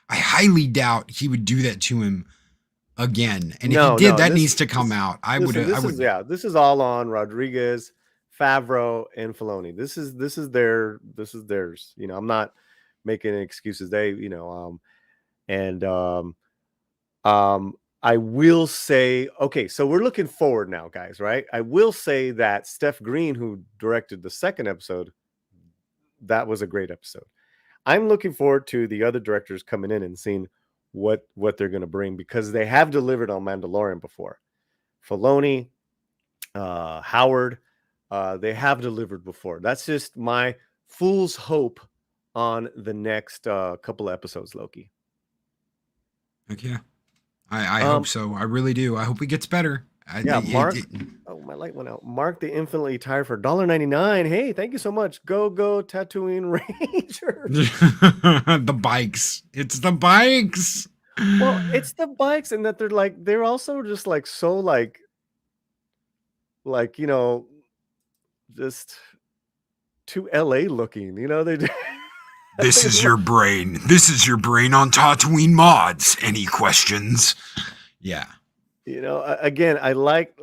highly doubt he would do that to him again. And if he did, that needs to come out. This is all on Rodriguez, Favreau, and Filoni. This is theirs. I'm not making excuses. I will say, okay, so we're looking forward now, guys, right? I will say that Steph Green, who directed the second episode, that was a great episode. I'm looking forward to the other directors coming in and seeing what they're going to bring, because they have delivered on Mandalorian before. Filoni, Howard, they have delivered before. That's just my fool's hope on the next couple of episodes, Loki. Heck yeah. I hope so. I really do. I hope it gets better. Mark. Oh, my light went out. Mark the Infinitely Tired for $1.99. Hey, thank you so much. Go Tatooine Ranger. The bikes. It's the bikes. Well, it's the bikes, and that they're also just like so like you know, just too LA looking. You know, they. This is your brain. This is your brain on Tatooine mods. Any questions? Yeah. You know, again, I liked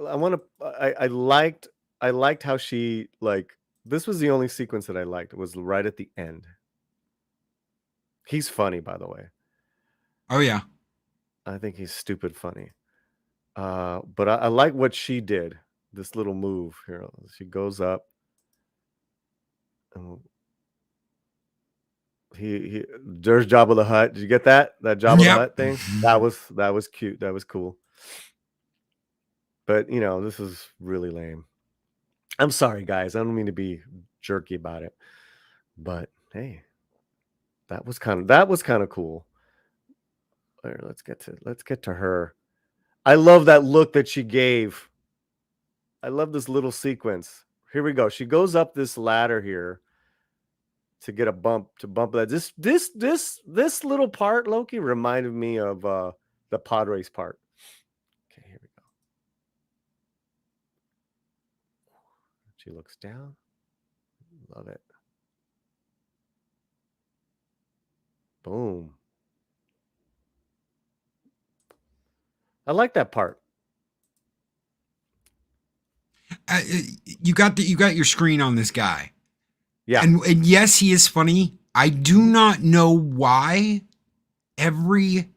how she, like, this was the only sequence that I liked. It was right at the end. He's funny, by the way. Oh yeah. I think he's stupid funny. But I like what she did. This little move here. She goes up. And there's Jabba the Hutt. Did you get that? That Jabba the Hutt thing? That was cute. That was cool. But you know, this is really lame. I'm sorry, guys. I don't mean to be jerky about it. But hey, that was kind of cool. All right, let's get to her. I love that look that she gave. I love this little sequence. Here we go. She goes up this ladder here to get a bump that. This little part, Loki, reminded me of the pod race part. Okay, here we go. She looks down. Love it. Boom. I like that part. You got your screen on this guy. Yeah. And yes, he is funny. I do not know why every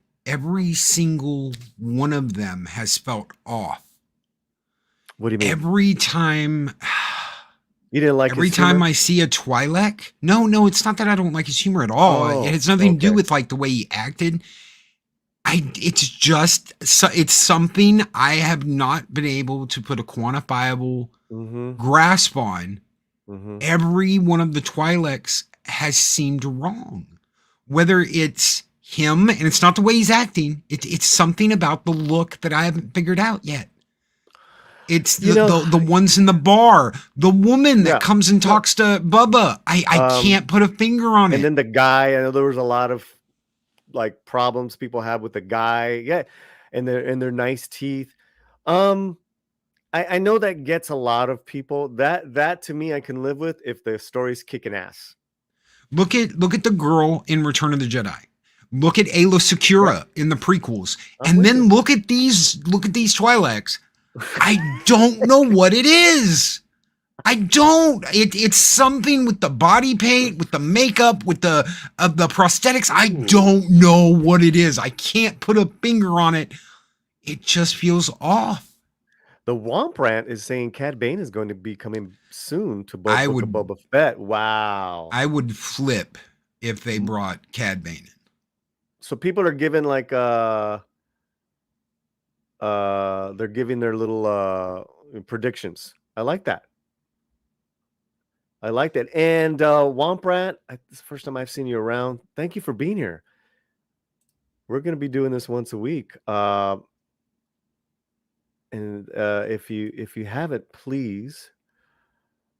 single one of them has felt off. What do you mean? Every time you didn't like every his time humor? I see a Twi'lek. No, it's not that I don't like his humor at all. Oh, it has nothing to do with like the way he acted. It's something I have not been able to put a quantifiable grasp on. Every one of the Twi'leks has seemed wrong. Whether it's him, and it's not the way he's acting, it's something about the look that I haven't figured out yet. It's the ones in the bar, the woman that comes and talks to Bubba. I can't put a finger on it. And then the guy, I know there was a lot of like problems people have with the guy, and their nice teeth. I know that gets a lot of people. That to me I can live with if the story's kicking ass. Look at the girl in Return of the Jedi. Look at Ayla Secura in the prequels, and then look at these Twi'leks. I don't know what it is. I don't. It's something with the body paint, with the makeup, with the prosthetics. I don't know what it is. I can't put a finger on it. It just feels off. The Womp Rant is saying Cad Bane is going to be coming soon to Book of Boba Fett. Wow. I would flip if they brought Cad Bane in. So people are giving like they're giving their little predictions. I like that. And Womp Rant, this is the first time I've seen you around. Thank you for being here. We're going to be doing this once a week. And if you haven't, please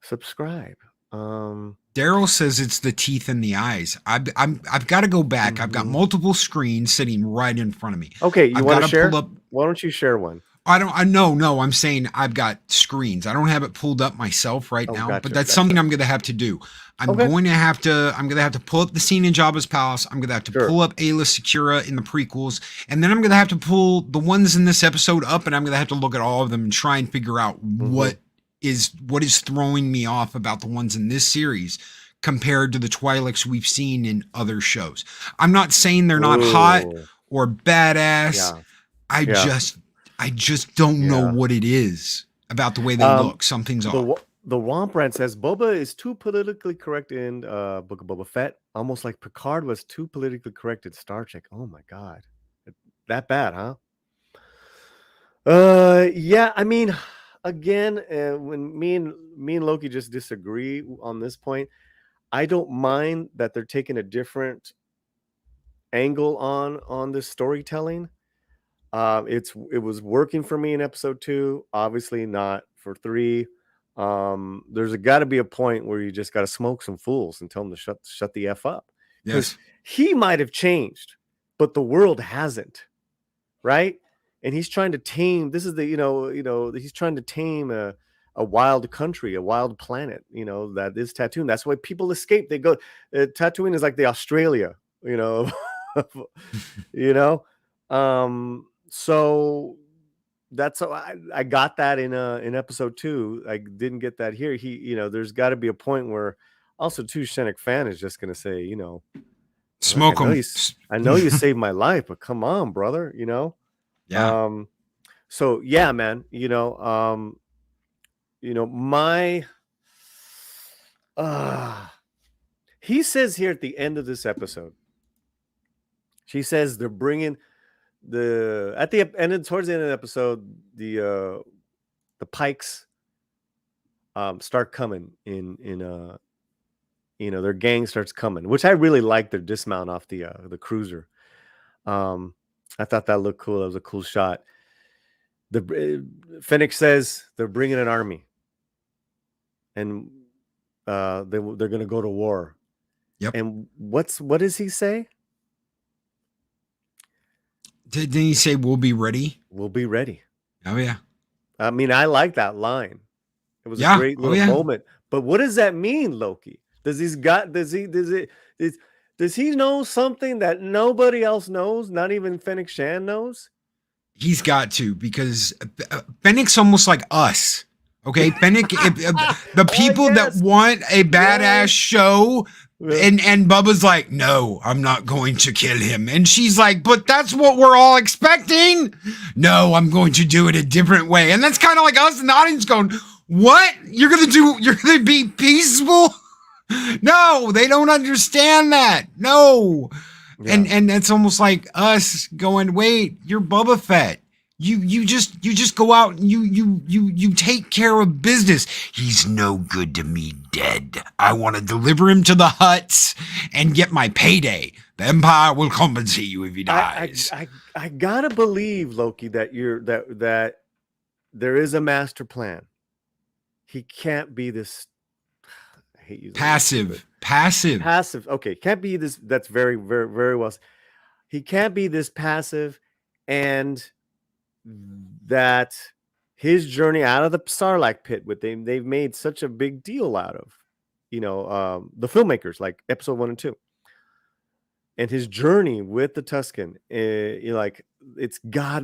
subscribe. Daryl says it's the teeth and the eyes. I've got to go back. I've got multiple screens sitting right in front of me. Okay, you want to share? Why don't you share one? No, I'm saying I've got screens. I don't have it pulled up myself right now, but that's something I'm going to have to do. I'm going to have to pull up the scene in Jabba's palace. I'm going to have to pull up Ayla Secura in the prequels, and then I'm going to have to pull the ones in this episode up, and I'm going to have to look at all of them and try and figure out what is throwing me off about the ones in this series compared to the Twi'leks we've seen in other shows. I'm not saying they're not hot or badass. I just don't know what it is about the way they look. Something's off. The Womp Rant says Boba is too politically correct in Book of Boba Fett, almost like Picard was too politically correct in Star Trek. Oh my god, that bad, huh? Yeah. I mean, again, when me and Loki just disagree on this point, I don't mind that they're taking a different angle on this storytelling. It was working for me in episode 2, obviously not for 3. There's got to be a point where you just got to smoke some fools and tell them to shut the F up. Yes. He might have changed, but the world hasn't, right? And he's trying to tame. This is he's trying to tame a wild country, a wild planet, that is Tatooine. That's why people escape. They go. Tatooine is like the Australia, So that's how I got that in episode 2. I didn't get that here. There's got to be a point where also too Shennick fan is just going to say, smoke them. I know you saved my life, but come on, brother, Yeah. So yeah, man, he says here at the end of this episode, she says they're bringing towards the end of the episode, the Pikes start coming in their gang starts coming, which I really like their dismount off the cruiser. I thought that looked cool. That was a cool shot. Fennec says they're bringing an army, and they're going to go to war. Yep. And what does he say? Didn't he say we'll be ready? We'll be ready. Oh yeah. I mean, I like that line. It was a great little moment. But what does that mean, Loki? Does he know something that nobody else knows? Not even Fennec Shan knows? He's got to, because Fennec's almost like us. Okay, Fennec, the people that want a badass show, and Bubba's like, no, I'm not going to kill him. And she's like, but that's what we're all expecting. No, I'm going to do it a different way. And that's kind of like us in the audience going, what? You're going to be peaceful? No, they don't understand that. No. Yeah. And it's almost like us going, wait, you're Boba Fett. You just go out and you take care of business. He's no good to me dead. I want to deliver him to the huts and get my payday. The Empire will compensate you if he dies. I gotta believe, Loki, that that there is a master plan. He can't be this. I hate using passive. Okay, can't be this. That's very, very, very well. He can't be this passive, and that his journey out of the Sarlacc pit they've made such a big deal out of, the filmmakers, like episode 1 and 2, and his journey with the Tusken,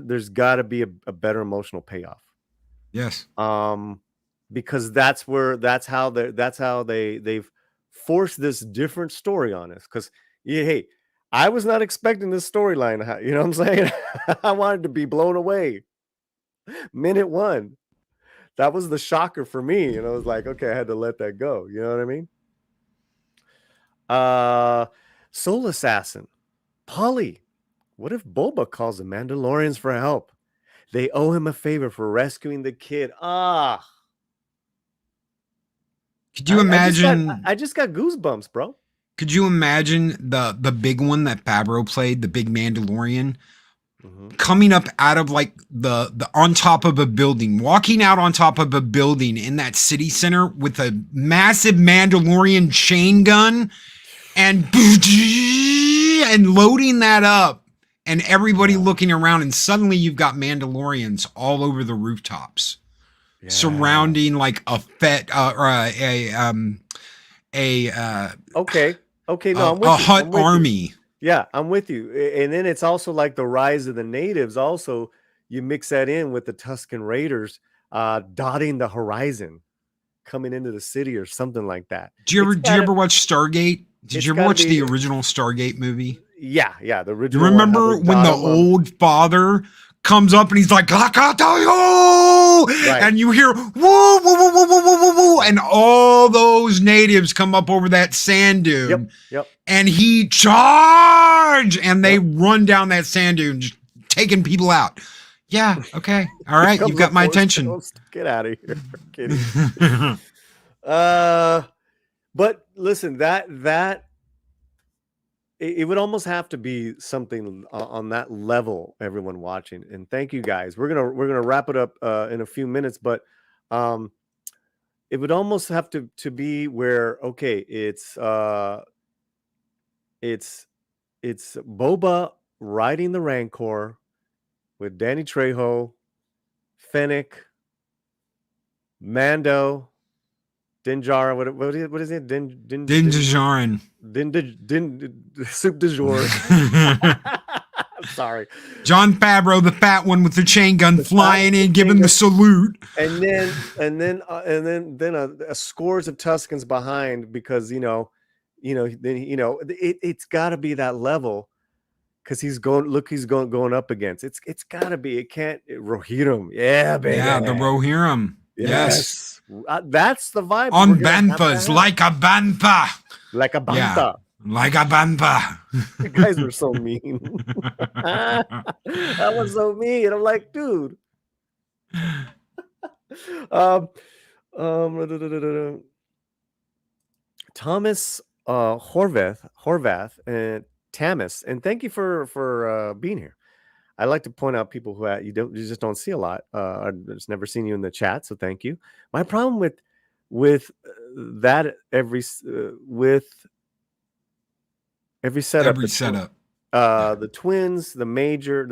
there's got to be a better emotional payoff. Yes. Because that's how they've forced this different story on us. Because hey, I was not expecting this storyline. You know what I'm saying? I wanted to be blown away. Minute 1, that was the shocker for me, and I was like, okay, I had to let that go. You know what I mean? Soul Assassin, Paulie. What if Boba calls the Mandalorians for help? They owe him a favor for rescuing the kid. Could you imagine? I just got goosebumps, bro. Could you imagine the big one that Favreau played, the big Mandalorian, coming up out of like the on top of a building, walking out on top of a building in that city center with a massive Mandalorian chain gun and loading that up, and everybody looking around, and suddenly you've got Mandalorians all over the rooftops. Yeah. Surrounding like a Fett or a hut army. Yeah, I'm with you. And then it's also like the rise of the natives. Also, you mix that in with the Tusken Raiders dotting the horizon, coming into the city or something like that. Did you ever watch Stargate? Did you ever watch the original Stargate movie? Yeah, the original. You remember when the old father comes up and he's like, right. And you hear woo, woo, woo, woo, woo, woo, woo, go, and all those natives come up over that sand dune. Yep. And he charge, and they run down that sand dune, just taking people out. Yeah. Okay. All right. You've got my attention. Get out of here. Kidding. But listen, that it would almost have to be something on that level, everyone watching. And thank you guys. We're gonna wrap it up in a few minutes, but it would almost have to be where, okay, it's Boba riding the Rancor with Danny Trejo, Fennec, Mando, Din Djarin. What is it? Din Djarin. Soup du jour. I'm sorry. John Favreau, the fat one with the chain gun, flying in, giving the salute. And then a scores of Tuscans behind, because it's got to be that level, because he's going up against. It's got to be. It can't. Rohirrim. Yeah, baby. Yeah, the Rohirrim. Yes. That's the vibe. On banthas, like a bantha. Like a bantha. Yeah, like a bantha. You guys were so mean. That was so mean. I'm like, dude. Thomas Horvath and Tamis, and thank you for being here. I like to point out people who you just don't see a lot. I've just never seen you in the chat, so thank you. My problem with that every setup, the twins, the mayor,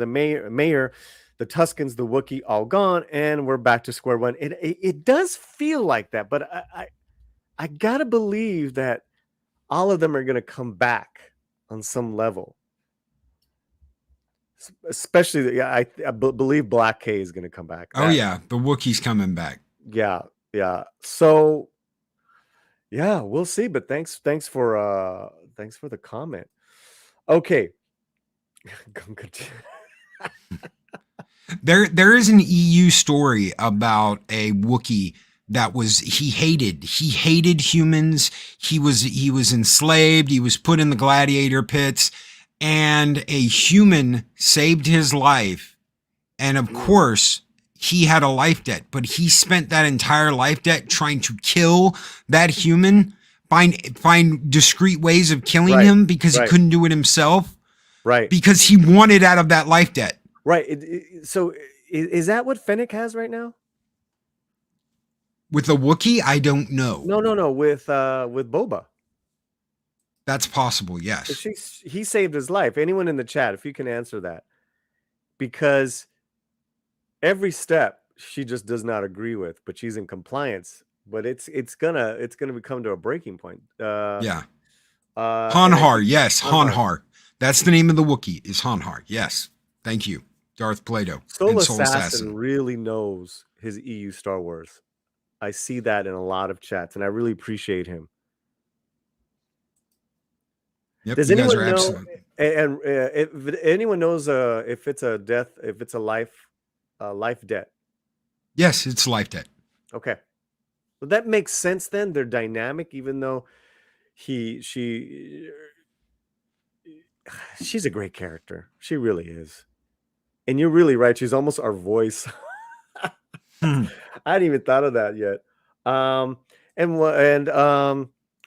the Tuscans, the Wookiee, all gone, and we're back to square one. It does feel like that, but I gotta believe that all of them are gonna come back on some level. Especially, I believe Black K is going to come back. Oh yeah, the Wookiee's coming back. Yeah. So, yeah, we'll see. But thanks for the comment. Okay. There is an EU story about a Wookiee that he hated humans. He was enslaved. He was put in the gladiator pits. And a human saved his life. And of course, he had a life debt, but he spent that entire life debt trying to kill that human, find discreet ways of killing him, because he couldn't do it himself. Right. Because he wanted out of that life debt. Right. So is that what Fennec has right now? With a Wookiee? I don't know. No. With Boba. That's possible, yes. He saved his life. Anyone in the chat, if you can answer that. Because every step she just does not agree with, but she's in compliance. But it's gonna come to a breaking point. Hanhar, yes, Hanhar. That's the name of the Wookiee, is Hanhar. Yes. Thank you. Darth Plato. Soul Assassin really knows his EU Star Wars. I see that in a lot of chats, and I really appreciate him. Yep, does anyone know? And if anyone knows if it's a life debt? Yes, it's life debt. Okay, well, that makes sense. Then they're dynamic, even though she's a great character. She really is, and you're really right. She's almost our voice. I hadn't even thought of that yet.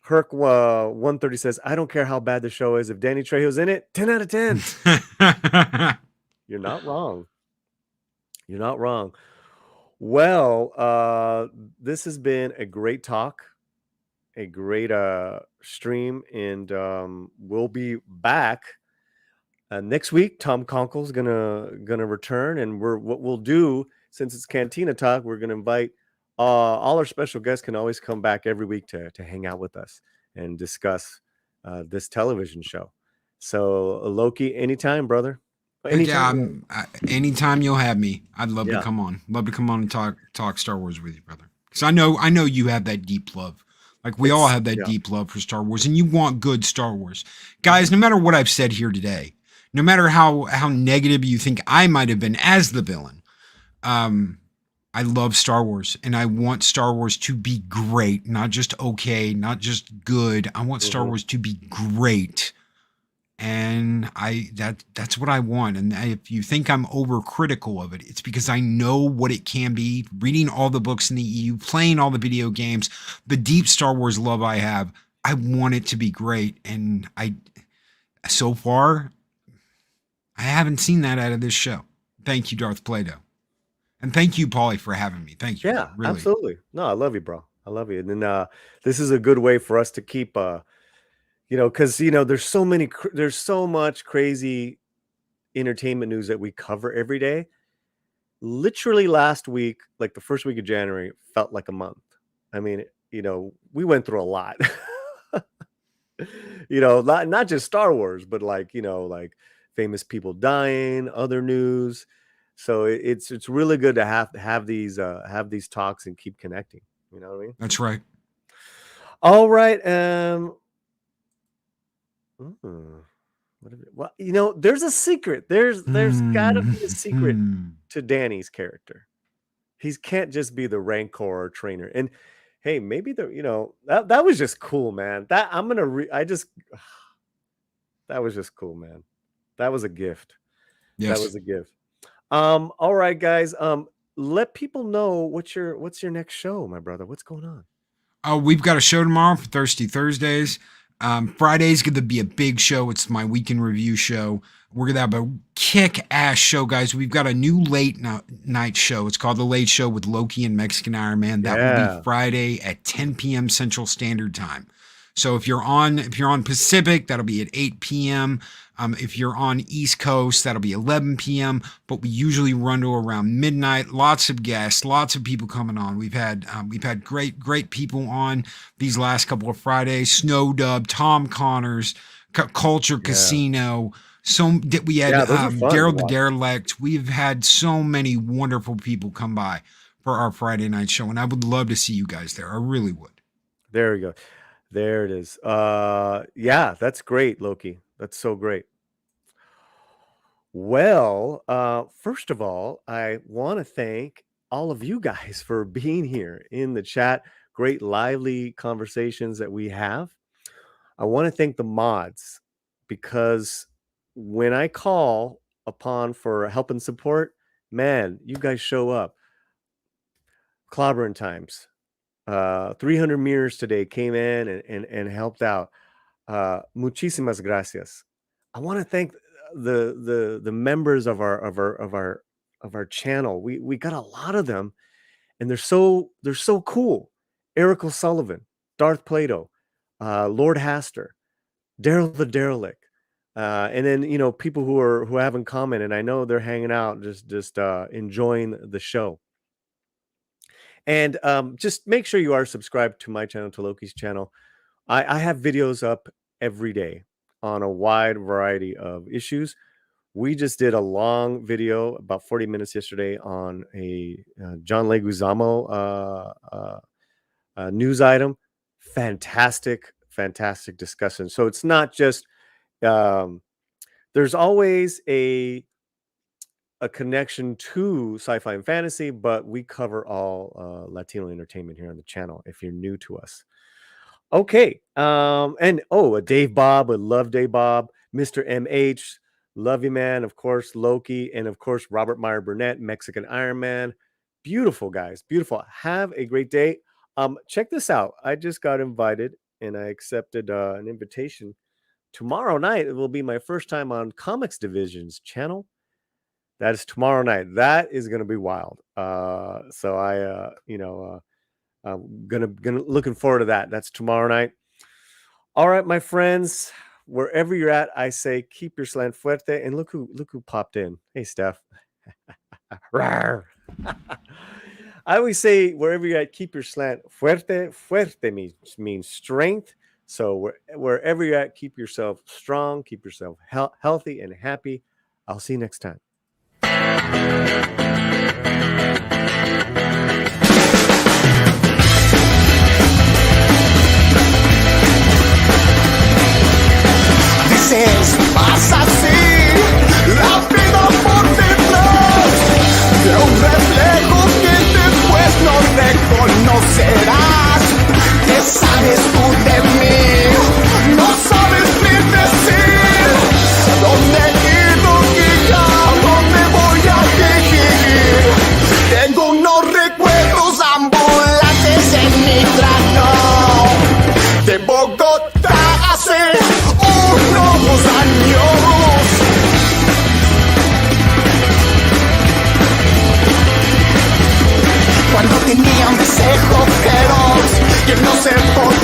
Herc 130 says, I don't care how bad the show is. If Danny Trejo's in it, 10 out of 10. You're not wrong. Well, this has been a great talk, a great stream, and we'll be back next week. Tom Conkle's gonna return, and what we'll do, since it's Cantina Talk, we're gonna invite all our special guests can always come back every week to hang out with us and discuss this television show. So Loki, anytime, brother. Anytime. Anytime you'll have me. I'd love to come on. Love to come on and talk Star Wars with you, brother. Because I know you have that deep love. Like we all have that deep love for Star Wars, and you want good Star Wars. Guys, no matter what I've said here today, no matter how negative you think I might have been as the villain, I love Star Wars, and I want Star Wars to be great, not just okay, not just good. I want Star Wars to be great. And that's what I want. And if you think I'm overcritical of it, it's because I know what it can be. Reading all the books in the EU, playing all the video games, the deep Star Wars love I have, I want it to be great. And so far, I haven't seen that out of this show. Thank you, Darth Plato. And thank you, Paulie, for having me. Thank you. Yeah, really. absolutely. No, I love you, bro. I love you. And then this is a good way for us to keep, because there's so much crazy entertainment news that we cover every day. Literally last week, like the first week of January, felt like a month. I mean, we went through a lot. Not just Star Wars, but like famous people dying, other news. So it's really good to have these talks and keep connecting. You know what I mean? That's right. All right. There's a secret. There's gotta be a secret to Danny's character. He can't just be the Rancor trainer. And hey, maybe that was just cool, man. That was just cool, man. That was a gift. Yes. That was a gift. All right, guys. Let people know what's your next show, my brother. What's going on? We've got a show tomorrow for Thirsty Thursdays. Friday's going to be a big show. It's my weekend review show. We're going to have a kick-ass show, guys. We've got a new late night show. It's called The Late Show with Loki and Mexican Iron Man. That will be Friday at 10 p.m. Central Standard Time. So if you're on Pacific, that'll be at 8 p.m. If you're on East Coast, that'll be 11 p.m. But we usually run to around midnight. Lots of guests, lots of people coming on. We've had great people on these last couple of Fridays. Snow Dub, Tom Connors, Culture Casino. We had Daryl the Derelict. We've had so many wonderful people come by for our Friday night show, and I would love to see you guys there. I really would. There we go. There it is. Yeah, that's great, Loki. That's so great. Well, first of all, I want to thank all of you guys for being here in the chat. Great lively conversations that we have. I want to thank the mods, because when I call upon for help and support, man, you guys show up. Clobbering times. 300 Mirrors today came in and helped out. Muchísimas gracias. I want to thank the members of our channel. We got a lot of them, and they're so cool. Eric O'Sullivan, Darth Plato, Lord Haster, Daryl the Derelict, and then people who haven't commented. I know they're hanging out, just enjoying the show. And just make sure you are subscribed to my channel, to Loki's channel. I have videos up every day on a wide variety of issues. We just did a long video, about 40 minutes yesterday, on a John Leguizamo news item. Fantastic discussion. So it's not just there's always a connection to sci-fi and fantasy, but we cover all Latino entertainment here on the channel if you're new to us. Okay. And Dave Bob, I love Dave Bob, Mr. MH, love you, man. Of course, Loki, and of course, Robert Meyer Burnett, Mexican Iron Man. Beautiful, guys. Beautiful. Have a great day. Check this out. I just got invited, and I accepted an invitation. Tomorrow night, it will be my first time on Comics Division's channel. That is tomorrow night. That is going to be wild. So I'm gonna looking forward to that. That's tomorrow night. All right, my friends, wherever you're at, I say keep your slant fuerte. And look who popped in. Hey, Steph. I always say wherever you're at, keep your slant fuerte. Fuerte means strength. So wherever you're at, keep yourself strong, keep yourself healthy and happy. I'll see you next time. Pasa así, la vida por detrás de un reflejo que te que no se podía.